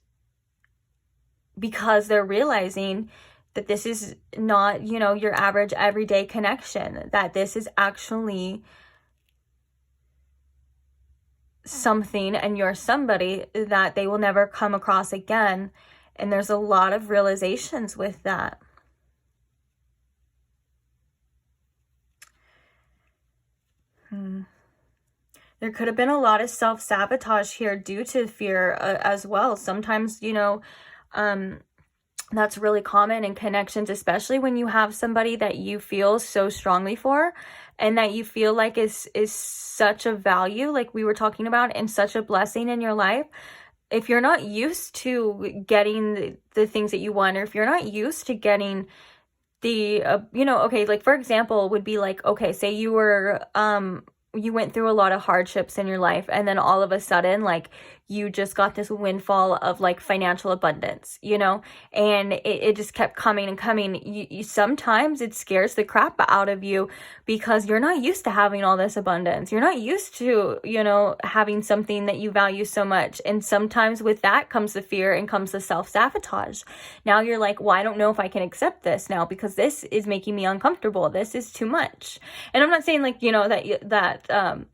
because they're realizing that this is not, you know, your average everyday connection, that this is actually something and you're somebody that they will never come across again. And there's a lot of realizations with that. There could have been a lot of self-sabotage here due to fear as well. Sometimes, you know, that's really common in connections, especially when you have somebody that you feel so strongly for and that you feel like is such a value, like we were talking about, and such a blessing in your life. If you're not used to getting the things that you want, or if you're not used to getting the, you know, okay, like for example, would be like, okay, say you were, you went through a lot of hardships in your life, and then all of a sudden, like, you just got this windfall of like financial abundance, you know, and it just kept coming and coming. You sometimes it scares the crap out of you because you're not used to having all this abundance. You're not used to, you know, having something that you value so much. And sometimes with that comes the fear and comes the self-sabotage. Now you're like, well, I don't know if I can accept this now because this is making me uncomfortable. This is too much. And I'm not saying like, you know, that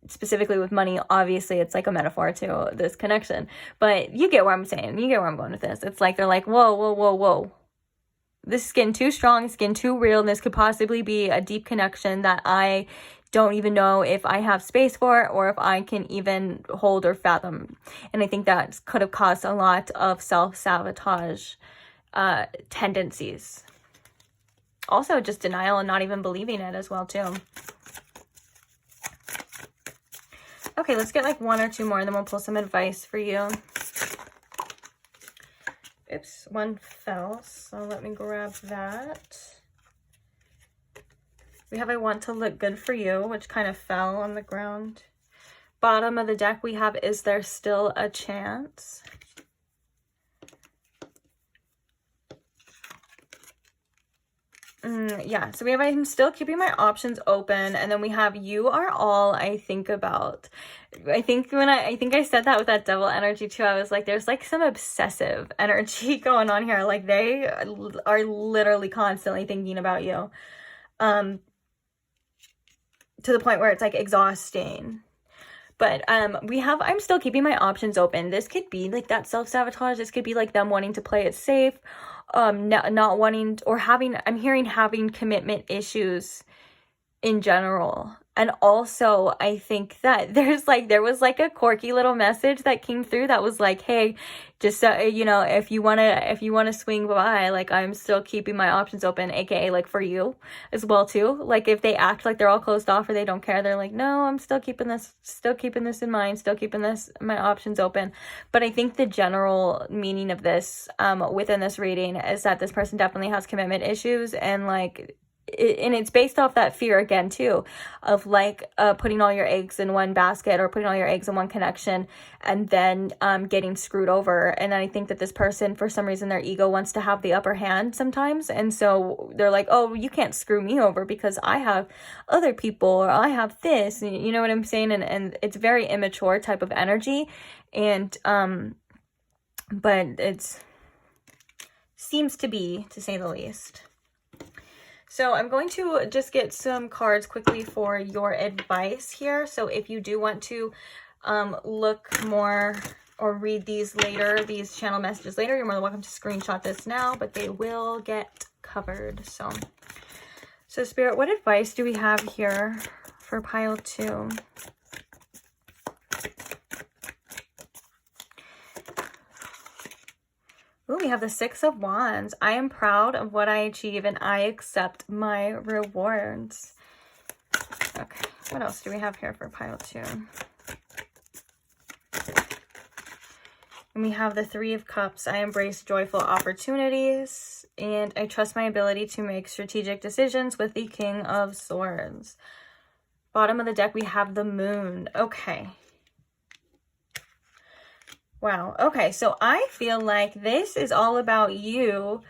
specifically with money, obviously it's like a metaphor to this connection, but you get where I'm saying, you get where I'm going with this. It's like, they're like, whoa, this is getting too strong, it's getting too real, and this could possibly be a deep connection that I don't even know if I have space for or if I can even hold or fathom. And I think that could have caused a lot of self-sabotage tendencies. Also just denial and not even believing it as well too. Okay, let's get like one or two more and then we'll pull some advice for you. Oops, one fell, so let me grab that. We have I want to look good for you, which kind of fell on the ground. Bottom of the deck we have is there still a chance? Yeah, so we have I'm still keeping my options open, and then we have you are all I think about. I think when I think I said that with that devil energy too, I was like, there's like some obsessive energy going on here. Like they are literally constantly thinking about you, to the point where it's like exhausting. But we have I'm still keeping my options open. This could be like that self-sabotage. This could be like them wanting to play it safe, not wanting or having, I'm hearing having commitment issues in general. And also I think that there was like a quirky little message that came through that was like, hey, just you know, if you want to swing by, like I'm still keeping my options open, aka like for you as well too. Like if they act like they're all closed off or they don't care, they're like, no, I'm still keeping this in mind, still keeping my options open. But I think the general meaning of this within this reading is that this person definitely has commitment issues, and like and it's based off that fear again too, of like putting all your eggs in one basket or putting all your eggs in one connection and then getting screwed over. And I think that this person, for some reason, their ego wants to have the upper hand sometimes, and so they're like, oh, you can't screw me over because I have other people or I have this, you know what I'm saying? And it's very immature type of energy, and but it's seems to be, to say the least. So I'm going to just get some cards quickly for your advice here. So if you do want to look more or read these later, these channel messages later, you're more than welcome to screenshot this now, but they will get covered. So Spirit, what advice do we have here for pile 2? Ooh, we have the 6 of Wands. I am proud of what I achieve and I accept my rewards. Okay, what else do we have here for pile 2? And we have the 3 of Cups. I embrace joyful opportunities and I trust my ability to make strategic decisions with the King of Swords. Bottom of the deck, we have the Moon. Okay. Wow. Okay. So I feel like this is all about you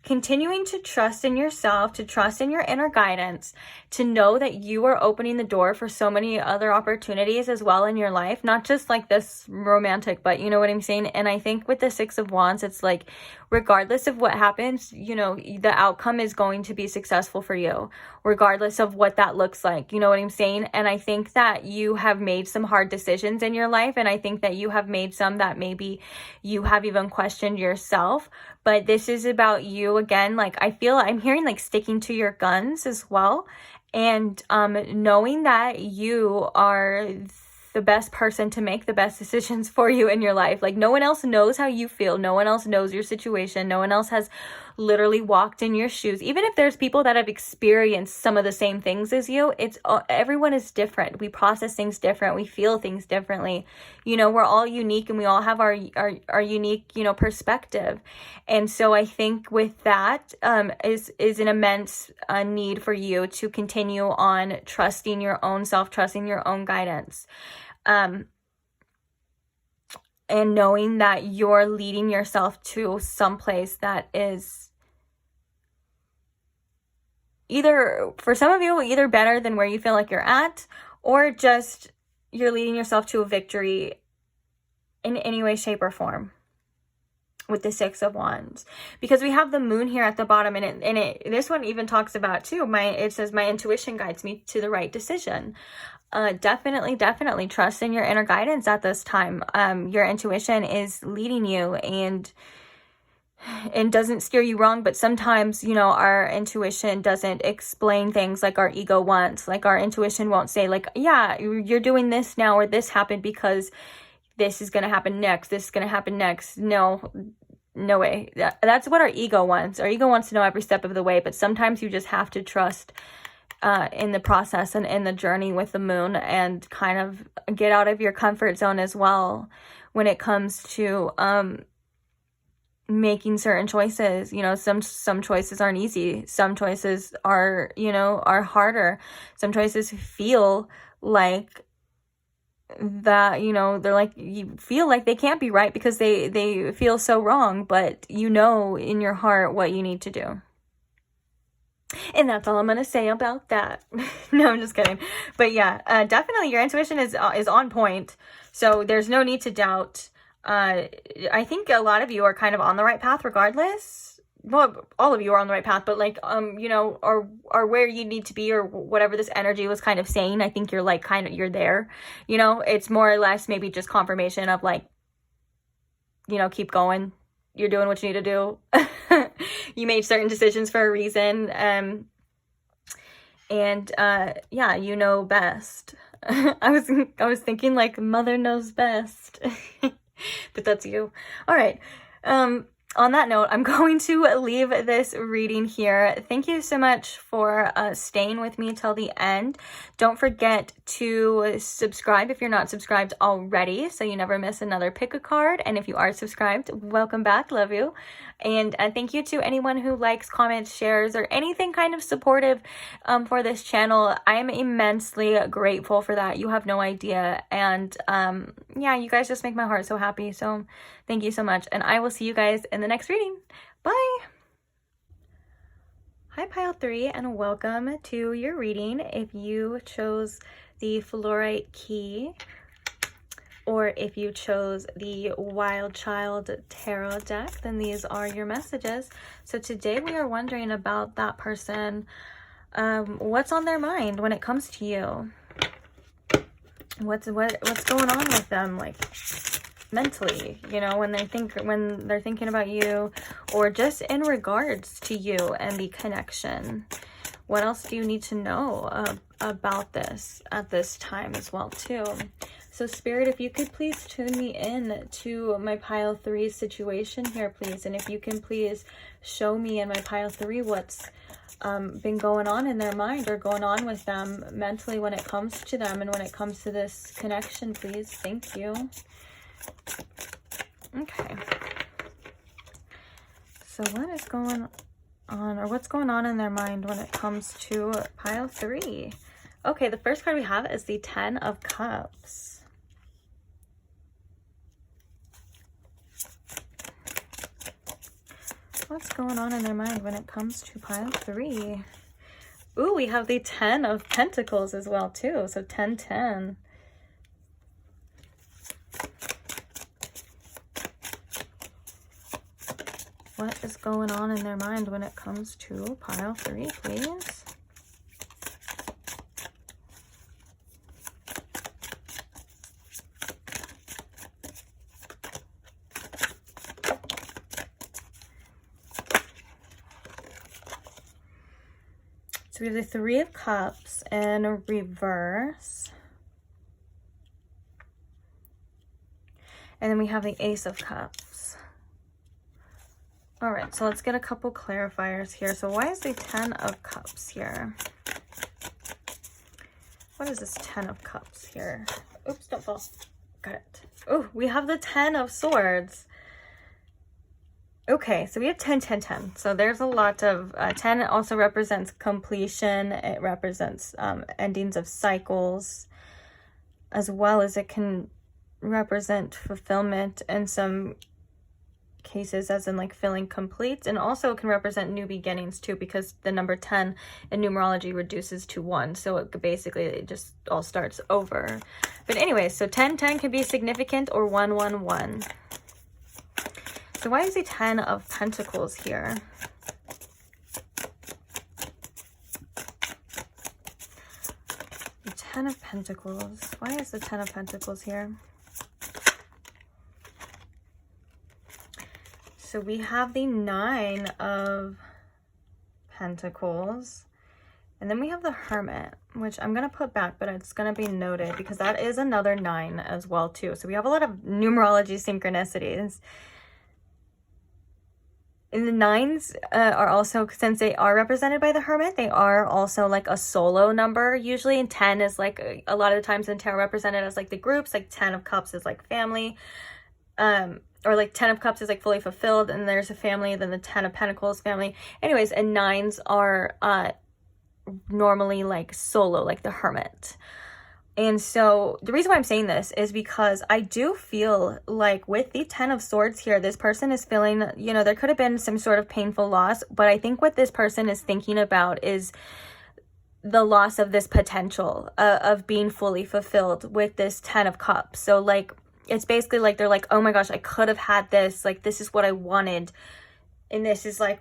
continuing to trust in yourself, to trust in your inner guidance, to know that you are opening the door for so many other opportunities as well in your life, not just like this romantic, but you know what I'm saying? And I think with the 6 of Wands, it's like, regardless of what happens, you know, the outcome is going to be successful for you. regardless of what that looks like. You know what I'm saying? And I think that you have made some hard decisions in your life, and I think that you have made some that maybe you have even questioned yourself. But this is about you again. Like, I feel I'm hearing like sticking to your guns as well, and knowing that you are the best person to make the best decisions for you in your life. Like, no one else knows how you feel. No one else knows your situation. No one else has literally walked in your shoes. Even if there's people that have experienced some of the same things as you, everyone is different. We process things different. We feel things differently. You know, we're all unique, and we all have our unique, you know, perspective. And so I think with that is an immense need for you to continue on trusting your own self, trusting your own guidance. And knowing that you're leading yourself to someplace that is either, for some of you, either better than where you feel like you're at, or just you're leading yourself to a victory in any way, shape, or form with the Six of Wands. Because we have the moon here at the bottom, and this one even talks about too, it says my intuition guides me to the right decision. Definitely trust in your inner guidance at this time. Your intuition is leading you and doesn't steer you wrong, but sometimes, you know, our intuition doesn't explain things like our ego wants. Like, our intuition won't say like, yeah, you're doing this now, or this happened because this is going to happen next. This is going to happen next. No way. That's what our ego wants. Our ego wants to know every step of the way, but sometimes you just have to trust in the process and in the journey with the moon, and kind of get out of your comfort zone as well when it comes to making certain choices. You know, some choices aren't easy. Some choices are, you know, are harder. Some choices feel like that, you know, they're like, you feel like they can't be right because they feel so wrong, but you know in your heart what you need to do. And that's all I'm going to say about that. No, I'm just kidding. But yeah, definitely your intuition is on point. So there's no need to doubt. I think a lot of you are kind of on the right path regardless. Well, all of you are on the right path, but like, you know, or where you need to be, or whatever this energy was kind of saying. I think you're like, you're there, you know. It's more or less maybe just confirmation of like, you know, keep going. You're doing what you need to do. You made certain decisions for a reason. Yeah, you know best. I was thinking like mother knows best. But that's you. All right. On that note, I'm going to leave this reading here. Thank you so much for staying with me till the end. Don't forget to subscribe if you're not subscribed already, so you never miss another pick a card. And if you are subscribed, welcome back. Love you. And thank you to anyone who likes, comments, shares, or anything kind of supportive for this channel. I'm immensely grateful for that. You have no idea. And yeah, you guys just make my heart so happy. So thank you so much. And I will see you guys in the next reading. Bye. Hi, Pile 3, and welcome to your reading. If you chose the Fluorite Key, or if you chose the Wild Child Tarot deck, then these are your messages. So today we are wondering about that person. What's on their mind when it comes to you? What's going on with them, like mentally, you know, when they're thinking about you, or just in regards to you and the connection. What else do you need to know about this at this time as well too? So Spirit, if you could please tune me in to my Pile 3 situation here, please. And if you can please show me in my Pile 3 what's been going on in their mind, or going on with them mentally when it comes to them and when it comes to this connection, please. Thank you. Okay. So what is going on, or what's going on in their mind when it comes to Pile 3? Okay, the first card we have is the 10 of Cups. What's going on in their mind when it comes to Pile 3? Ooh, we have the 10 of Pentacles as well too. So 10-10. What is going on in their mind when it comes to Pile 3, please? So we have the Three of Cups in reverse. And then we have the Ace of Cups. All right, so let's get a couple clarifiers here. So why is the Ten of Cups here? What is this Ten of Cups here? Oops, don't fall. Got it. Oh, we have the Ten of Swords. Okay, so we have 10, 10, 10. So there's a lot of, 10 also represents completion. It represents endings of cycles, as well as it can represent fulfillment in some cases, as in like feeling complete, and also it can represent new beginnings too, because the number 10 in numerology reduces to 1, so it just all starts over. But anyway, so 10, 10 can be significant, or 1, 1, 1. So why is the Ten of Pentacles here? The Ten of Pentacles. Why is the Ten of Pentacles here? So we have the Nine of Pentacles. And then we have the Hermit, which I'm going to put back, but it's going to be noted because that is another 9 as well too. So we have a lot of numerology synchronicities. And the 9s are also, since they are represented by the Hermit, they are also like a solo number usually. And 10 is like a lot of the times in tarot represented as like the groups, like 10 of Cups is like family. Or like 10 of Cups is like fully fulfilled, and there's a family, then the 10 of Pentacles family. Anyways, and 9s are normally like solo, like the Hermit. And so the reason why I'm saying this is because I do feel like with the 10 of Swords here, this person is feeling, you know, there could have been some sort of painful loss, but I think what this person is thinking about is the loss of this potential of being fully fulfilled with this 10 of Cups. So like, it's basically like, they're like, oh my gosh, I could have had this, like, this is what I wanted. And this is like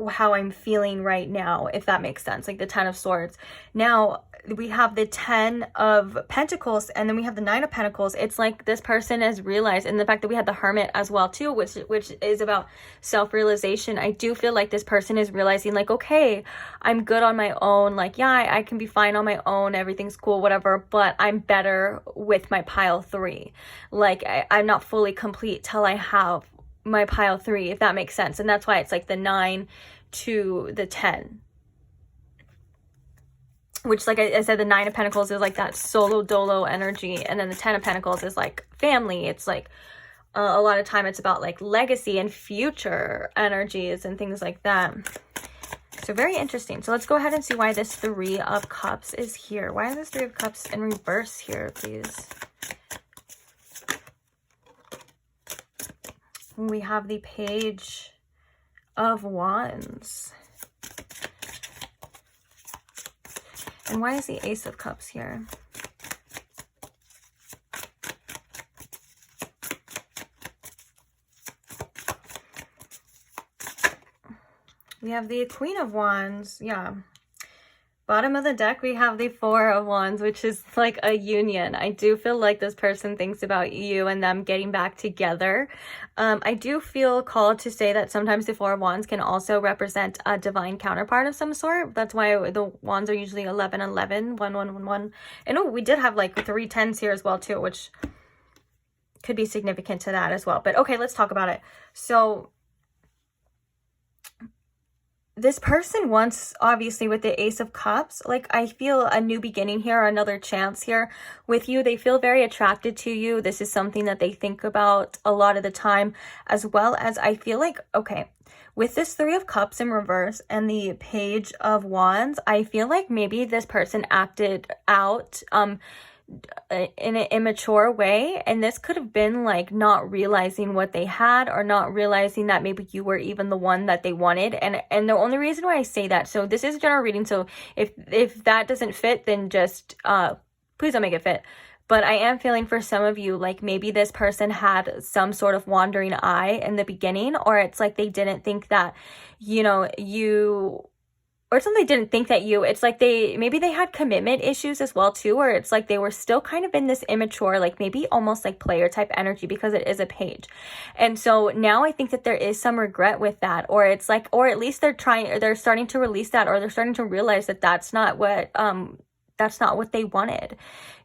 how I'm feeling right now, if that makes sense, like the 10 of Swords. Now we have the 10 of Pentacles, and then we have the 9 of Pentacles. It's like this person has realized, and the fact that we had the Hermit as well too, which is about self-realization. I do feel like this person is realizing like, okay, I'm good on my own, like, yeah, I can be fine on my own, everything's cool, whatever, but I'm better with my pile 3. Like I'm not fully complete till I have my pile 3, if that makes sense. And that's why it's like the 9 to the 10, which, like I said, the 9 of Pentacles is like that solo dolo energy, and then the 10 of Pentacles is like family. It's like a lot of time it's about like legacy and future energies and things like that. So very interesting. So let's go ahead and see why this 3 of Cups is here. Why is this 3 of Cups in reverse here, please? We have the Page of Wands. And why is the Ace of Cups here? We have the Queen of Wands. Yeah. Bottom of the deck, we have the 4 of Wands, which is like a union. I do feel like this person thinks about you and them getting back together. I do feel called to say that sometimes the 4 of Wands can also represent a divine counterpart of some sort. That's why the Wands are usually 11, 11, 1, 1, 1, 1. And oh, we did have like 3 10s here as well too, which could be significant to that as well. But okay, let's talk about it. So this person wants, obviously, with the Ace of Cups, like I feel a new beginning here, another chance here with you. They feel very attracted to you. This is something that they think about a lot of the time, as well as I feel like, okay, with this 3 of Cups in reverse and the Page of Wands, I feel like maybe this person acted out in an immature way, and this could have been like not realizing what they had, or not realizing that maybe you were even the one that they wanted. And the only reason why I say that, so this is a general reading, so if that doesn't fit, then just please don't make it fit. But I am feeling for some of you, like maybe this person had some sort of wandering eye in the beginning, or it's like they didn't think that, you know, you or it's not they didn't think that you, it's like maybe they had commitment issues as well too, or it's like they were still kind of in this immature, like maybe almost like player type energy, because it is a page. And so now I think that there is some regret with that, or it's like, or at least they're starting to release that, or they're starting to realize that that's not what they wanted,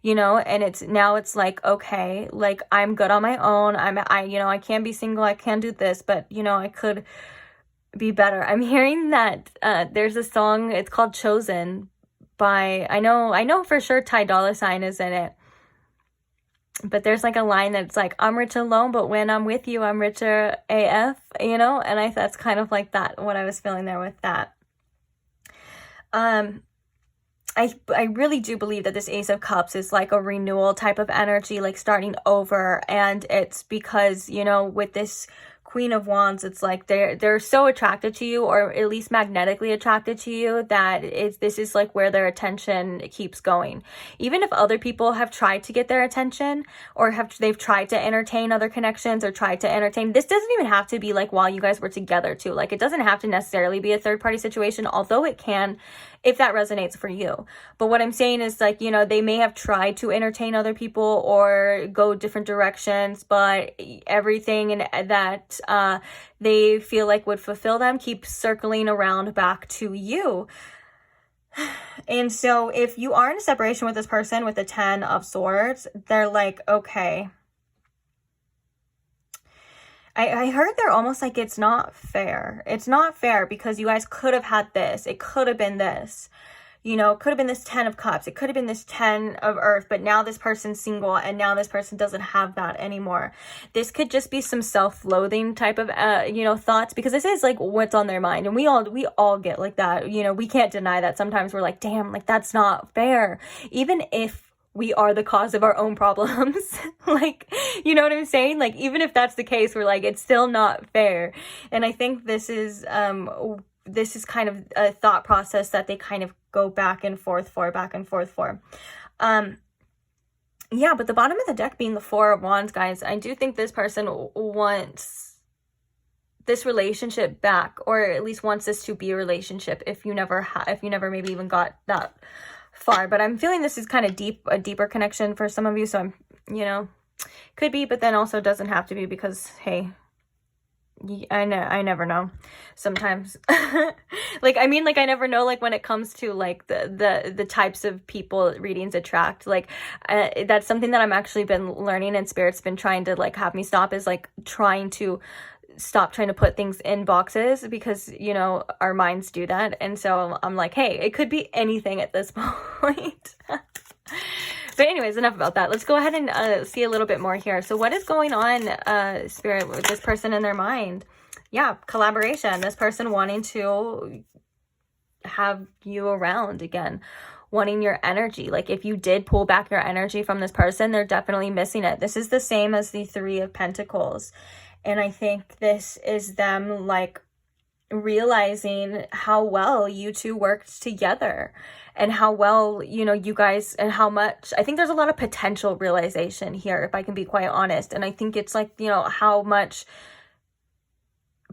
you know. And it's like, okay, like I'm good on my own. I can be single, I can do this, but you know, I could be better. I'm hearing that there's a song, it's called Chosen by, I know for sure Ty Dolla $ign is in it, but there's like a line that's like, I'm rich alone, but when I'm with you, I'm richer AF, you know. And that's kind of like that, what I was feeling there with that. I really do believe that this Ace of Cups is like a renewal type of energy, like starting over. And it's because, you know, with this Queen of Wands, it's like they're so attracted to you, or at least magnetically attracted to you, that this is like where their attention keeps going. Even if other people have tried to get their attention, or they've tried to entertain other connections, or tried to entertain, this doesn't even have to be like while you guys were together too. Like it doesn't have to necessarily be a third party situation, although it can, if that resonates for you. But what I'm saying is, like, you know, they may have tried to entertain other people or go different directions, but everything and that they feel like would fulfill them keeps circling around back to you. And so if you are in a separation with this person with the 10 of Swords, they're like, okay, I heard they're almost like, it's not fair. It's not fair because you guys could have had this. It could have been this. You know, it could have been this 10 of Cups. It could have been this 10 of Earth, but now this person's single and now this person doesn't have that anymore. This could just be some self-loathing type of, you know, thoughts, because this is like what's on their mind. And we all get like that. You know, we can't deny that. Sometimes we're like, damn, like that's not fair. Even if we are the cause of our own problems. Like, you know what I'm saying? Like, even if that's the case, we're like, it's still not fair. And I think this is kind of a thought process that they kind of go back and forth for. Yeah, but the bottom of the deck being the Four of Wands, guys, I do think this person wants this relationship back, or at least wants this to be a relationship if you never maybe even got that far. But I'm feeling this is kind of a deeper connection for some of you. So I'm, you know, could be, but then also doesn't have to be, because hey, I never know sometimes. Like, I mean, like, I never know, like, when it comes to like the types of people readings attract, like that's something that I'm actually been learning, and Spirit's been trying to like have me stop, is like trying to stop trying to put things in boxes, because, you know, our minds do that. And so I'm like, hey, it could be anything at this point. But anyways, enough about that. Let's go ahead and see a little bit more here. So what is going on, Spirit, with this person in their mind? Yeah, collaboration. This person wanting to have you around again, wanting your energy. Like, if you did pull back your energy from this person, they're definitely missing it. This is the same as the Three of Pentacles. And I think this is them like realizing how well you two worked together, and how well, you know, you guys, and how much, I think there's a lot of potential realization here, if I can be quite honest. And I think it's like, you know, how much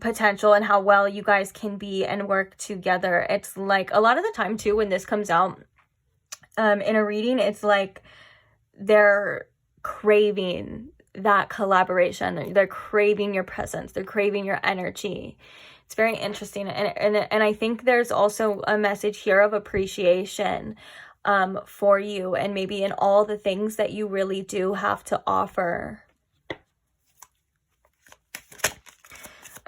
potential and how well you guys can be and work together. It's like a lot of the time too, when this comes out in a reading, it's like they're craving that collaboration. They're craving your presence. They're craving your energy. It's very interesting. And I think there's also a message here of appreciation for you, and maybe in all the things that you really do have to offer.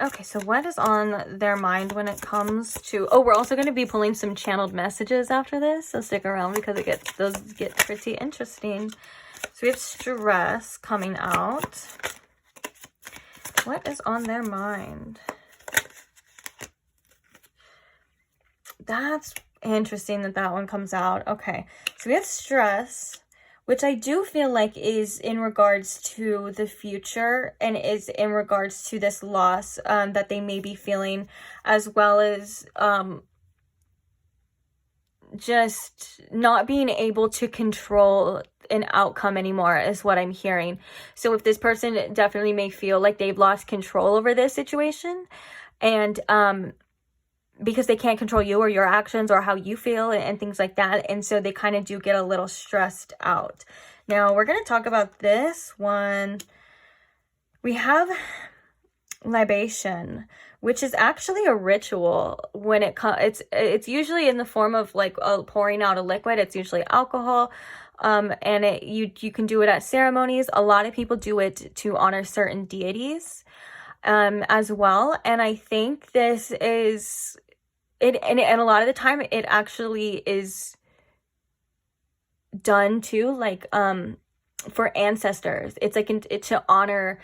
Okay, so what is on their mind when it comes to... Oh, we're also going to be pulling some channeled messages after this, so stick around, because those get pretty interesting. So we have stress coming out. What is on their mind? That's interesting that one comes out. Okay, so we have stress, which I do feel like is in regards to the future, and is in regards to this loss that they may be feeling, as well as just not being able to control an outcome anymore, is what I'm hearing. So if this person definitely may feel like they've lost control over this situation, and because they can't control you or your actions or how you feel and things like that. And so they kind of do get a little stressed out. Now we're going to talk about this one. We have libation, which is actually a ritual. When it comes, it's usually in the form of like pouring out a liquid. It's usually alcohol. And you can do it at ceremonies. A lot of people do it to honor certain deities as well. And I think this is it, and a lot of the time it actually is done too, like for ancestors. It's like to honor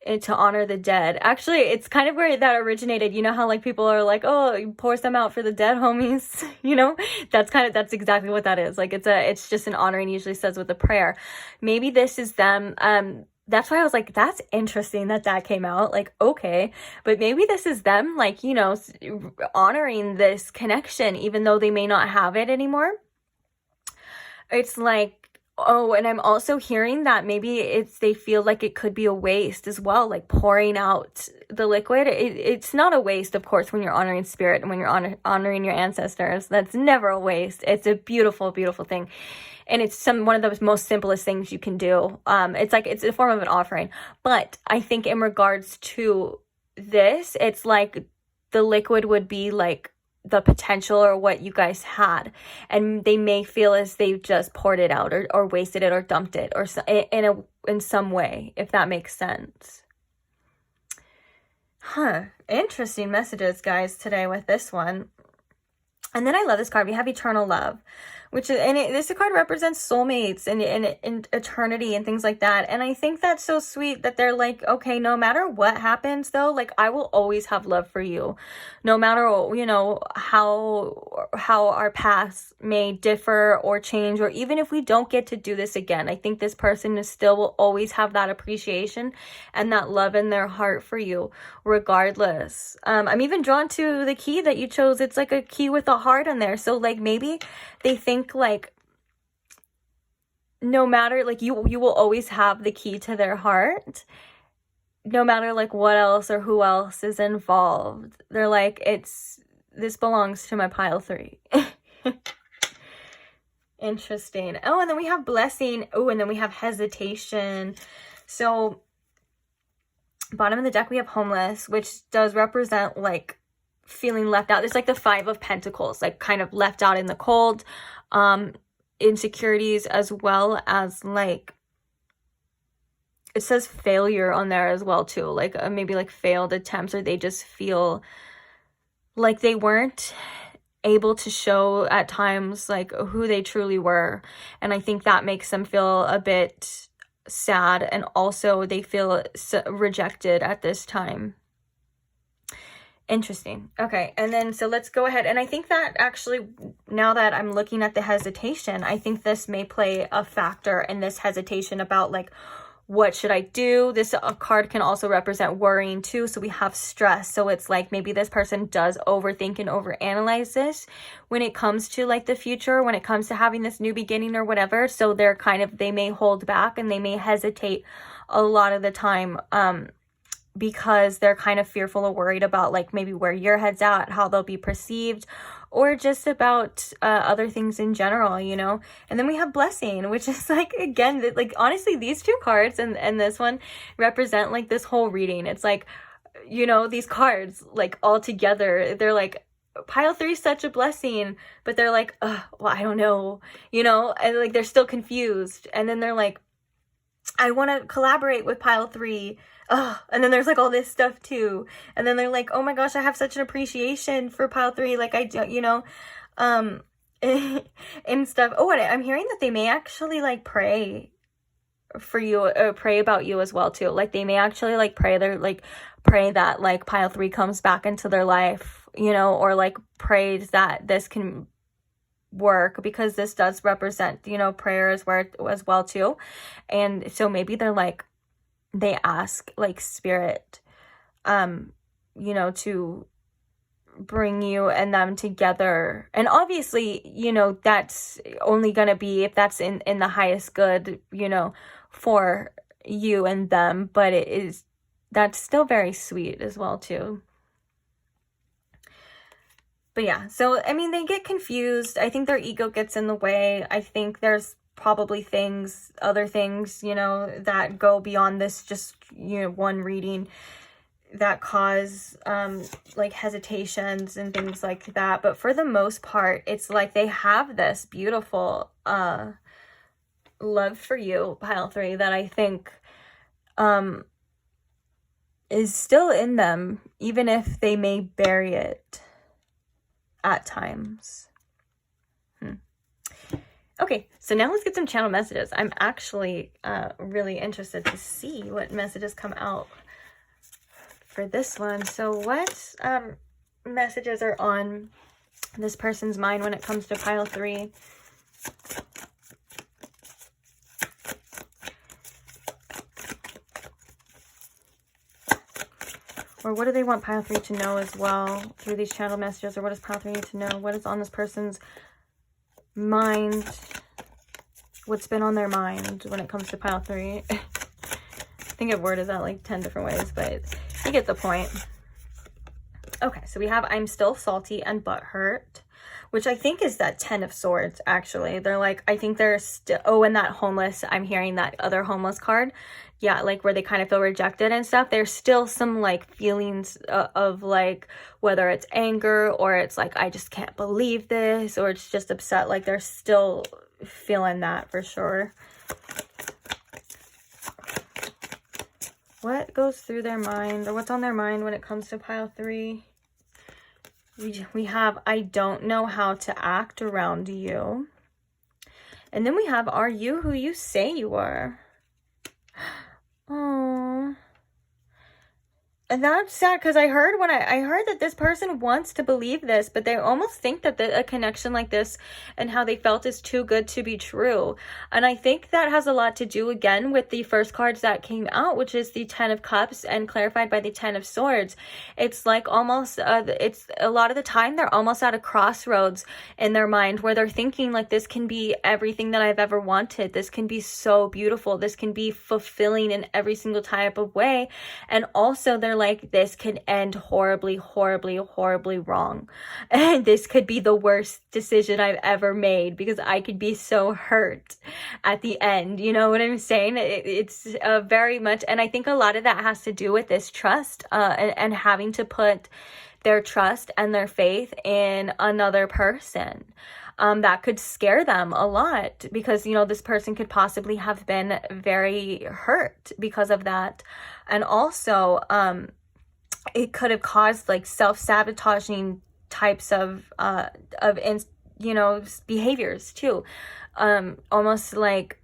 the dead. Actually, it's kind of where that originated. You know how like people are like, oh, you pour some out for the dead, homies. You know, that's exactly what that is. Like it's just an honoring, usually says with a prayer. Maybe this is them. That's why I was like, that's interesting that came out. Like, okay, but maybe this is them, like, you know, honoring this connection, even though they may not have it anymore. It's like, oh, and I'm also hearing that maybe they feel like it could be a waste as well, like pouring out the liquid. It's not a waste, of course, when you're honoring spirit and when you're honoring your ancestors. That's never a waste. It's a beautiful, beautiful thing. And it's one of the most simplest things you can do. It's a form of an offering. But I think in regards to this, it's like the liquid would be like the potential or what you guys had, and they may feel as they've just poured it out or wasted it or dumped it or in some way, if that makes sense. Interesting messages, guys, today with this one. And then I love this card. We have eternal love, which is, this card represents soulmates and eternity and things like that. And I think that's so sweet that they're like, okay, no matter what happens though, like I will always have love for you, no matter, you know, how our paths may differ or change, or even if we don't get to do this again. I think this person will always have that appreciation and that love in their heart for you, regardless. I'm even drawn to the key that you chose. It's like a key with a heart on there. So like maybe they think like no matter, like you will always have the key to their heart, no matter like what else or who else is involved. They're like, this belongs to my pile 3. Interesting. Oh, and then we have blessing. Oh, and then we have hesitation. So bottom of the deck, we have homeless, which does represent like feeling left out. It's like the 5 of Pentacles, like kind of left out in the cold. Insecurities, as well as like, it says failure on there as well too, like maybe like failed attempts, or they just feel like they weren't able to show at times like who they truly were. And I think that makes them feel a bit sad, and also they feel rejected at this time. Interesting. Okay, and then so let's go ahead, and I think that actually, now that I'm looking at the hesitation, I think this may play a factor in this hesitation about like, what should I do? This card can also represent worrying too. So we have stress. So it's like maybe this person does overthink and overanalyze this when it comes to like the future, when it comes to having this new beginning or whatever. So they may hold back and they may hesitate a lot of the time, because they're kind of fearful or worried about like maybe where your head's at, how they'll be perceived, or just about other things in general, you know. And then we have blessing, which is like, again, like honestly, these two cards and this one represent like this whole reading. It's like, you know, these cards like all together, they're like, pile 3 is such a blessing, but they're like, well, I don't know, you know, and like they're still confused. And then they're like, I want to collaborate with pile 3. And then there's like all this stuff too. And then they're like, oh my gosh, I have such an appreciation for pile 3. Like I do, you know, and stuff. Oh, and I'm hearing that they may actually like pray for you, or pray about you as well too. Like they may actually like pray that like pile 3 comes back into their life, you know, or like prays that this can work, because this does represent, you know, prayer as well too. And so maybe they're like, they ask like spirit, you know, to bring you and them together. And obviously, you know, that's only gonna be if that's in the highest good, you know, for you and them. But that's still very sweet as well too. But yeah, so I mean, they get confused. I think their ego gets in the way. I think there's probably other things, you know, that go beyond this just, you know, one reading that cause like hesitations and things like that. But for the most part, it's like they have this beautiful love for you, pile 3, that I think is still in them, even if they may bury it at times. Okay, so now let's get some channel messages. I'm actually really interested to see what messages come out for this one. So what messages are on this person's mind when it comes to pile 3? Or what do they want pile 3 to know as well through these channel messages? Or what does pile 3 need to know? What is on this person's mind? What's been on their mind when it comes to pile 3? I think I've worded that like 10 different ways, but you get the point. Okay, so we have I'm still salty and butthurt, which I think is that 10 of Swords, actually. They're like, I think they're still, oh, and that homeless, I'm hearing that other homeless card. Yeah, like where they kind of feel rejected and stuff. There's still some like feelings of like, whether it's anger or it's like, I just can't believe this, or it's just upset. Like they're still feeling that for sure. What goes through their mind, or what's on their mind when it comes to pile 3? We have, I don't know how to act around you. And then we have, are you who you say you are? Oh, and that's sad, because I heard when I heard that this person wants to believe this, but they almost think that a connection like this and how they felt is too good to be true. And I think that has a lot to do, again, with the first cards that came out, which is the 10 of Cups and clarified by the 10 of Swords. It's like almost, it's a lot of the time they're almost at a crossroads in their mind where they're thinking like, this can be everything that I've ever wanted. This can be so beautiful. This can be fulfilling in every single type of way. And also they're like, this could end horribly, horribly, horribly wrong. And this could be the worst decision I've ever made, because I could be so hurt at the end. You know what I'm saying? It's very much, and I think a lot of that has to do with this trust and having to put their trust and their faith in another person. That could scare them a lot, because, you know, this person could possibly have been very hurt because of that. And also, it could have caused like self-sabotaging types of you know, behaviors too. Almost like,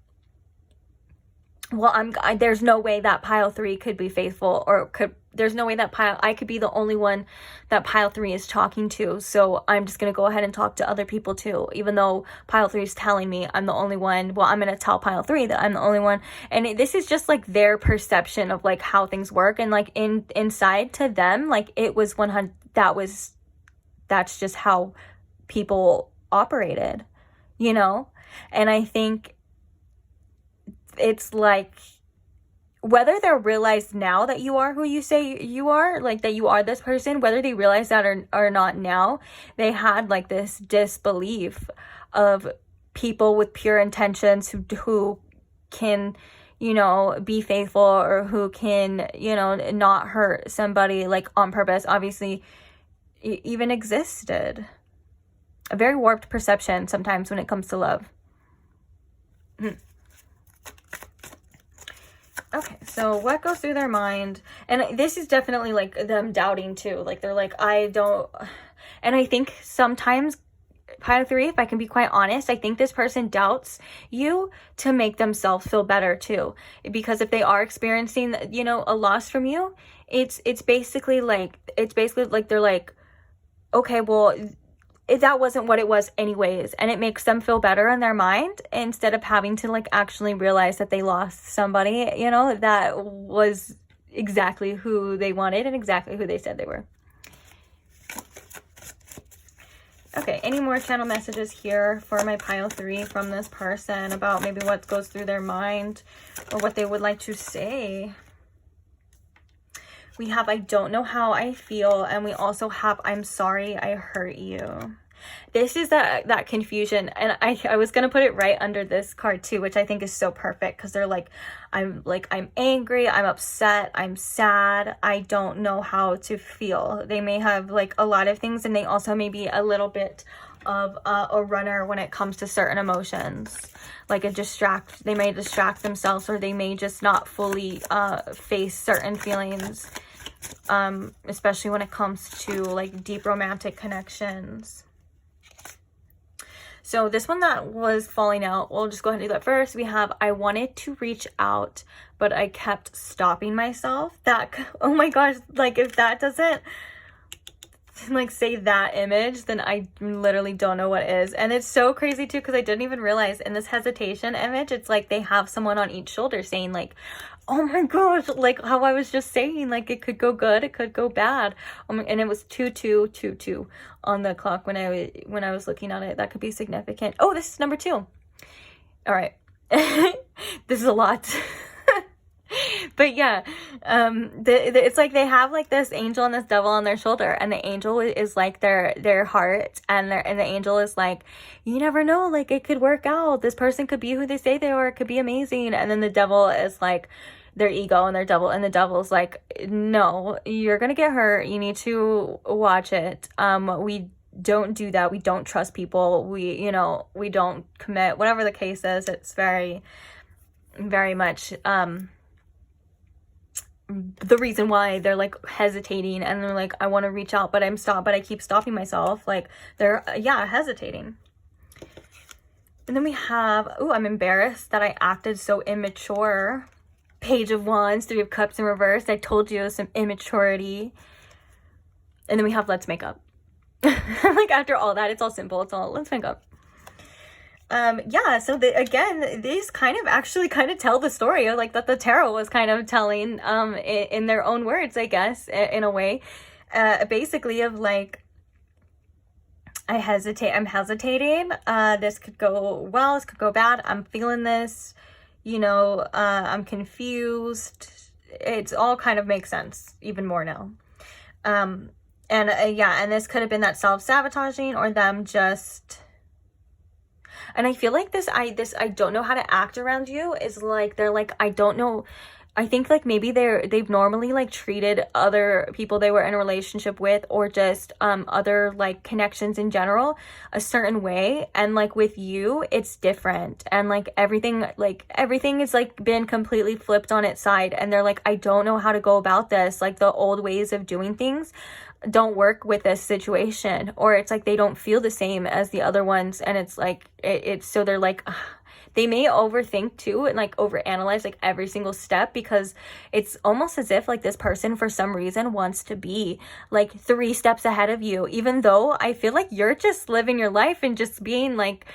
well, there's no way that pile 3 could be faithful, or there's no way that I could be the only one that pile 3 is talking to. So I'm just going to go ahead and talk to other people too, even though pile 3 is telling me I'm the only one. Well, I'm going to tell pile 3 that I'm the only one. And this is just like their perception of like how things work. And like inside to them, like it was 100, that's just how people operated, you know? And I think it's like, whether they're realized now that you are who you say you are, like that you are this person, whether they realize that or not now, they had like this disbelief of people with pure intentions who can, you know, be faithful, or who can, you know, not hurt somebody like on purpose, obviously even existed. A very warped perception sometimes when it comes to love. Okay, so what goes through their mind? And this is definitely like them doubting too. Like they're like, I don't, and I think sometimes, pile 3, if I can be quite honest, I think this person doubts you to make themselves feel better too. Because if they are experiencing, you know, a loss from you, it's basically like they're like, okay, well, that wasn't what it was anyways, and it makes them feel better in their mind, instead of having to like actually realize that they lost somebody, you know, that was exactly who they wanted and exactly who they said they were. Okay, any more channel messages here for my pile 3 from this person about maybe what goes through their mind or what they would like to say? We have I don't know how I feel, and we also have I'm sorry I hurt you. This is that confusion, and I was gonna put it right under this card too, which I think is so perfect, because they're like I'm angry, I'm upset, I'm sad, I don't know how to feel. They may have like a lot of things, and they also may be a little bit of a runner when it comes to certain emotions, like they may distract themselves, or they may just not fully face certain feelings, especially when it comes to like deep romantic connections. So this one that was falling out, we'll just go ahead and do that first. We have, I wanted to reach out, but I kept stopping myself. That, oh my gosh, like if that doesn't like say that image, then I literally don't know what is. And it's so crazy too, because I didn't even realize in this hesitation image, it's like they have someone on each shoulder saying like, oh my gosh, like how I was just saying, like it could go good, it could go bad. And it was 2222 on the clock when I was looking at it. That could be significant. Oh, this is number 2. All right. This is a lot. But yeah, it's like they have like this angel and this devil on their shoulder, and the angel is like their heart, and the angel is like, you never know, like it could work out, this person could be who they say they are, it could be amazing. And then the devil is like their ego and the devil's like, no, you're gonna get hurt, you need to watch it. We don't do that, we don't trust people, we don't commit, whatever the case is. It's very, very much the reason why they're like hesitating, and they're like, I want to reach out, but I keep stopping myself. Like they're hesitating. And then we have, oh, I'm embarrassed that I acted so immature. Page of Wands, 3 of Cups in reverse. I told you some immaturity. And then we have let's make up. Like after all that, it's all simple. It's all let's make up. Yeah, so again, these kind of tell the story, like that the tarot was kind of telling in their own words, I guess, in a way, basically of like, I'm hesitating, this could go well, this could go bad, I'm feeling this, I'm confused. It's all kind of makes sense even more now. And this could have been that self-sabotaging, or them just... And I feel like this I don't know how to act around you is like, they're like, I don't know. I think like maybe they've normally like treated other people they were in a relationship with, or just other like connections in general, a certain way. And like with you, it's different. And like everything is like been completely flipped on its side. And they're like, I don't know how to go about this. Like the old ways of doing things don't work with this situation, or it's like they don't feel the same as the other ones. And it's like it's so they're like, ugh. They may overthink too, and like overanalyze like every single step, because it's almost as if like this person for some reason wants to be like 3 steps ahead of you, even though I feel like you're just living your life and just being like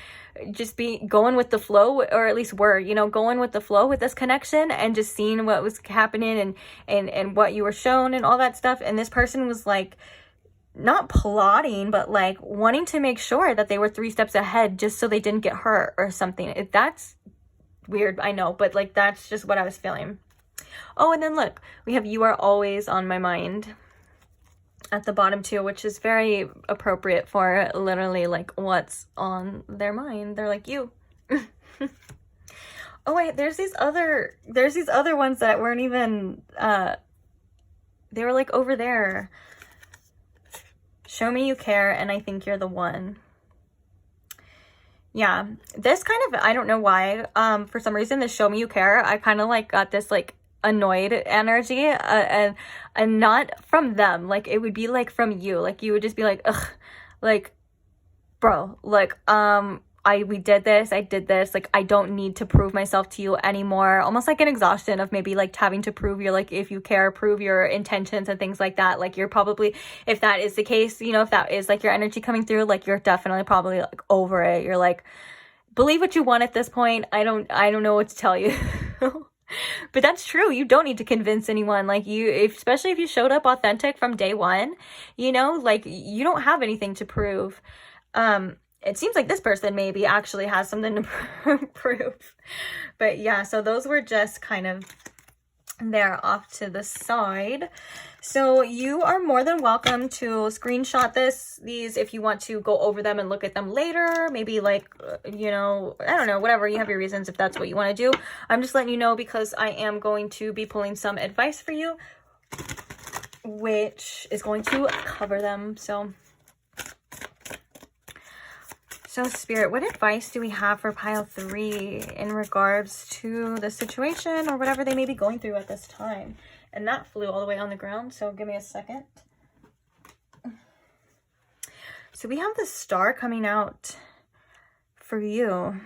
going with the flow, or at least were, going with the flow with this connection, and just seeing what was happening and what you were shown and all that stuff. And this person was like not plotting, but like wanting to make sure that they were 3 steps ahead, just so they didn't get hurt or something. That's weird, I know, but like that's just what I was feeling. Oh, and then look, we have you are always on my mind at the bottom too, which is very appropriate for literally like what's on their mind. They're like, you. Oh wait, there's these other ones that weren't even they were like over there. Show me you care, and I think you're the one. Yeah, this kind of, I don't know why, for some reason, the show me you care, I kind of like got this like annoyed energy, and not from them, like it would be like from you, like you would just be like, ugh, like bro, like we did this, I did this, like I don't need to prove myself to you anymore. Almost like an exhaustion of maybe like having to prove your, like, if you care, prove your intentions and things like that. Like you're probably, if that is the case, if that is like your energy coming through, like you're definitely probably like over it. You're like, believe what you want at this point. I don't know what to tell you. But that's true. You don't need to convince anyone. Like especially if you showed up authentic from day one, like you don't have anything to prove. It seems like this person maybe actually has something to prove. But yeah, so those were just kind of there off to the side. So you are more than welcome to screenshot these if you want to go over them and look at them later. Maybe like, you know, I don't know, whatever. You have your reasons if that's what you want to do. I'm just letting you know because I am going to be pulling some advice for you, which is going to cover them. So Spirit, what advice do we have for pile 3 in regards to the situation or whatever they may be going through at this time? And that flew all the way on the ground, so give me a second. So we have the Star coming out for you.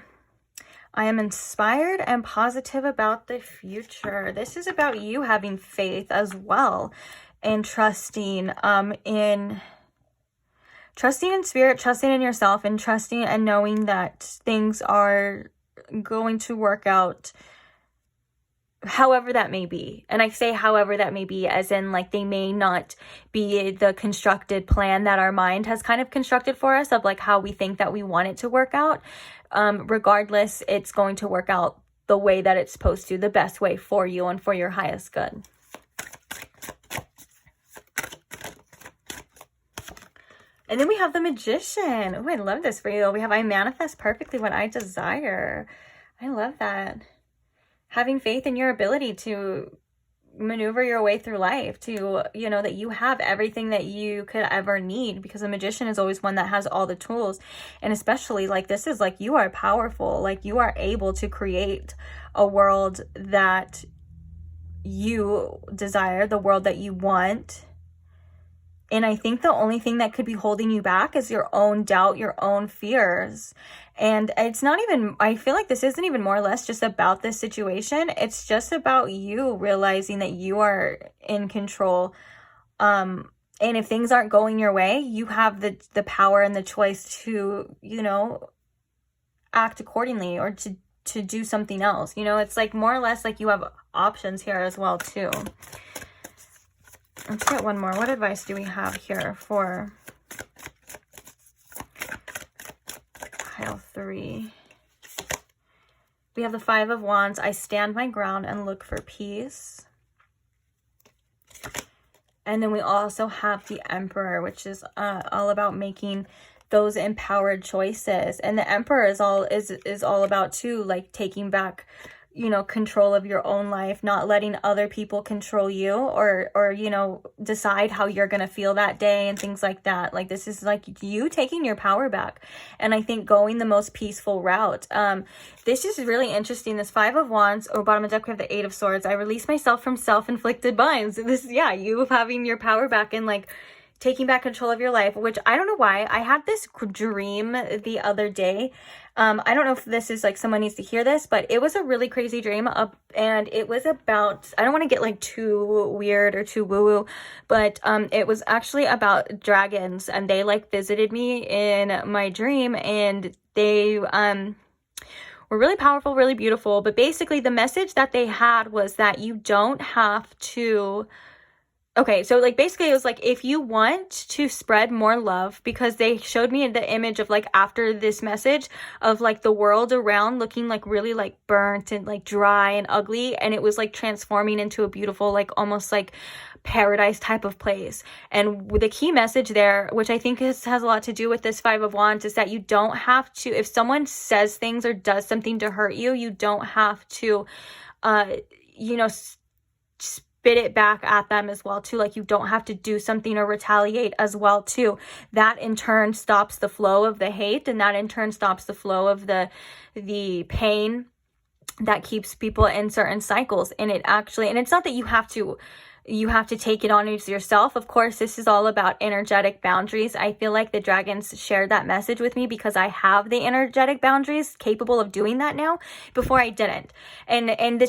I am inspired and positive about the future. This is about you having faith as well and trusting in spirit, trusting in yourself, and trusting and knowing that things are going to work out however that may be. And I say however that may be as in like they may not be the constructed plan that our mind has kind of constructed for us of like how we think that we want it to work out. Regardless, it's going to work out the way that it's supposed to, the best way for you and for your highest good. And then we have the Magician. Oh, I love this for you. We have I manifest perfectly what I desire. I love that. Having faith in your ability to maneuver your way through life, to, you know, that you have everything that you could ever need, because a magician is always one that has all the tools. And especially like this is like you are powerful, like you are able to create a world that you desire, the world that you want. And I think the only thing that could be holding you back is your own doubt, your own fears. And it's not even, I feel like this isn't even more or less just about this situation. It's just about you realizing that you are in control. And if things aren't going your way, you have the power and the choice to, you know, act accordingly or to do something else. You know, it's like more or less like you have options here as well too. Let's get one more. What advice do we have here for pile 3? We have the 5 of Wands. I stand my ground and look for peace. And then we also have the Emperor, which is all about making those empowered choices. And the Emperor is all about too, like taking back, you know, control of your own life, not letting other people control you or, you know, decide how you're going to feel that day and things like that. Like this is like you taking your power back. And I think going the most peaceful route. This is really interesting. This 5 of Wands, or bottom of the deck, we have the 8 of Swords. I release myself from self-inflicted binds. This, yeah, you having your power back and like taking back control of your life, which I don't know why. I had this dream the other day. I don't know if this is like someone needs to hear this, but it was a really crazy dream and it was about, I don't want to get like too weird or too woo-woo, but it was actually about dragons, and they like visited me in my dream, and they were really powerful, really beautiful. But basically the message that they had was that you don't have to. Okay, so like basically it was like if you want to spread more love, because they showed me the image of like after this message of like the world around looking like really like burnt and like dry and ugly, and it was like transforming into a beautiful like almost like paradise type of place. And the key message there, which I think has a lot to do with this 5 of Wands, is that you don't have to, if someone says things or does something to hurt you, you don't have to you know, spit it back at them as well too. Like you don't have to do something or retaliate as well too. That in turn stops the flow of the hate, and that in turn stops the flow of the pain that keeps people in certain cycles. And it actually, and it's not that you have to take it on as yourself. Of course, this is all about energetic boundaries. I feel like the dragons shared that message with me because I have the energetic boundaries capable of doing that now. Before I didn't.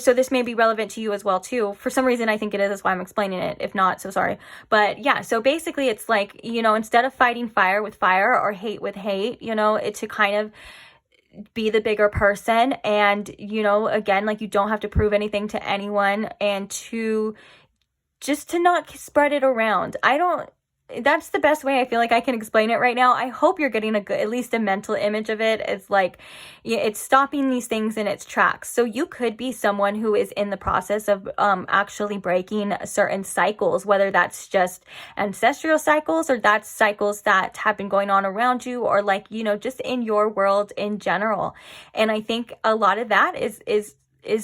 So this may be relevant to you as well too. For some reason, I think it is. That's why I'm explaining it. If not, so sorry. But yeah, so basically it's like, you know, instead of fighting fire with fire or hate with hate, you know, it's to kind of be the bigger person. And, you know, again, like you don't have to prove anything to anyone, and to just to not spread it around. I don't that's the best way I feel like I can explain it right now. I hope you're getting a good, at least a mental image of it. It's like, yeah, it's stopping these things in its tracks. So you could be someone who is in the process of actually breaking certain cycles, whether that's just ancestral cycles or that's cycles that have been going on around you, or like, you know, just in your world in general. And I think a lot of that is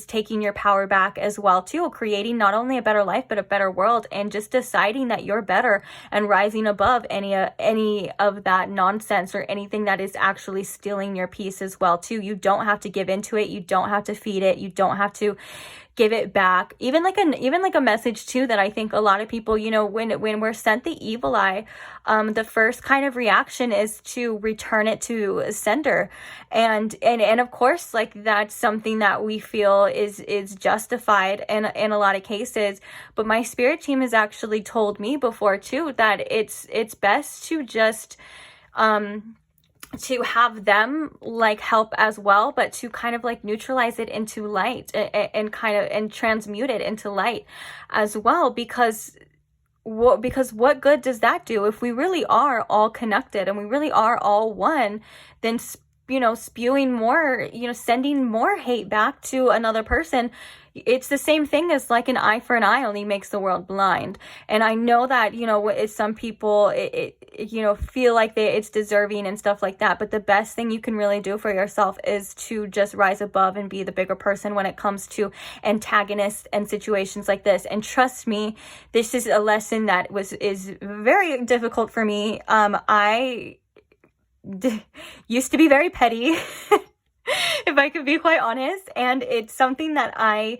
taking your power back as well too, creating not only a better life but a better world, and just deciding that you're better and rising above any of that nonsense or anything that is actually stealing your peace as well too. You don't have to give into it, you don't have to feed it, you don't have to give it back. Even like a message too, that I think a lot of people, you know, when we're sent the evil eye, the first kind of reaction is to return it to sender. And of course, like, that's something that we feel is justified in a lot of cases. But my spirit team has actually told me before too that it's best to just to have them like help as well, but to kind of like neutralize it into light and kind of and transmute it into light as well, because what good does that do if we really are all connected and we really are all one? Then you know, spewing more, you know, sending more hate back to another person, it's the same thing as like an eye for an eye only makes the world blind. And I know that, you know, some people you know, feel like it's deserving and stuff like that, but the best thing you can really do for yourself is to just rise above and be the bigger person when it comes to antagonists and situations like this. And trust me, this is a lesson that is very difficult for me. I used to be very petty, if I could be quite honest. And it's something that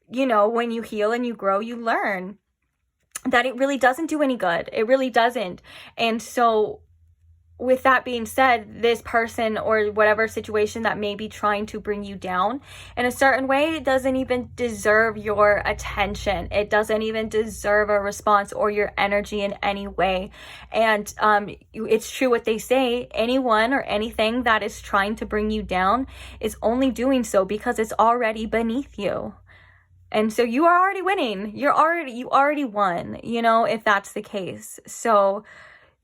you know, when you heal and you grow, you learn that it really doesn't do any good. It really doesn't. And so with that being said, this person or whatever situation that may be trying to bring you down in a certain way, it doesn't even deserve your attention. It doesn't even deserve a response or your energy in any way. And it's true what they say, anyone or anything that is trying to bring you down is only doing so because it's already beneath you. And so you are already winning. You already won, you know, if that's the case. So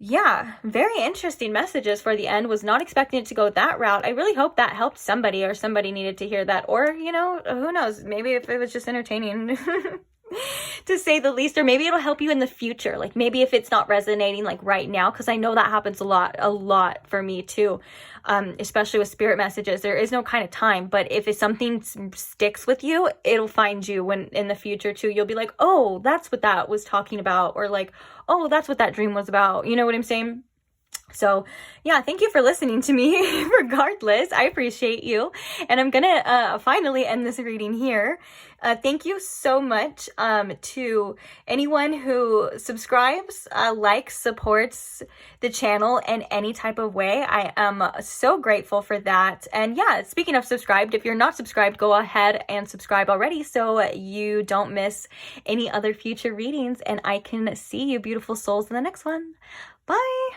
yeah, very interesting messages for the end. Was not expecting it to go that route. I really hope that helped somebody, or somebody needed to hear that. Or, you know, who knows? Maybe if it was just entertaining to say the least, or maybe it'll help you in the future. Like maybe if it's not resonating like right now, because I know that happens a lot for me too. Especially with spirit messages, there is no kind of time, but if something sticks with you, it'll find you when in the future too. You'll be like, oh, that's what that was talking about, or like, oh, that's what that dream was about. You know what I'm saying? So yeah, thank you for listening to me regardless. I appreciate you. And I'm gonna finally end this reading here. Thank you so much to anyone who subscribes, likes, supports the channel in any type of way. I am so grateful for that. And yeah, speaking of subscribed, if you're not subscribed, go ahead and subscribe already so you don't miss any other future readings. And I can see you beautiful souls in the next one. Bye.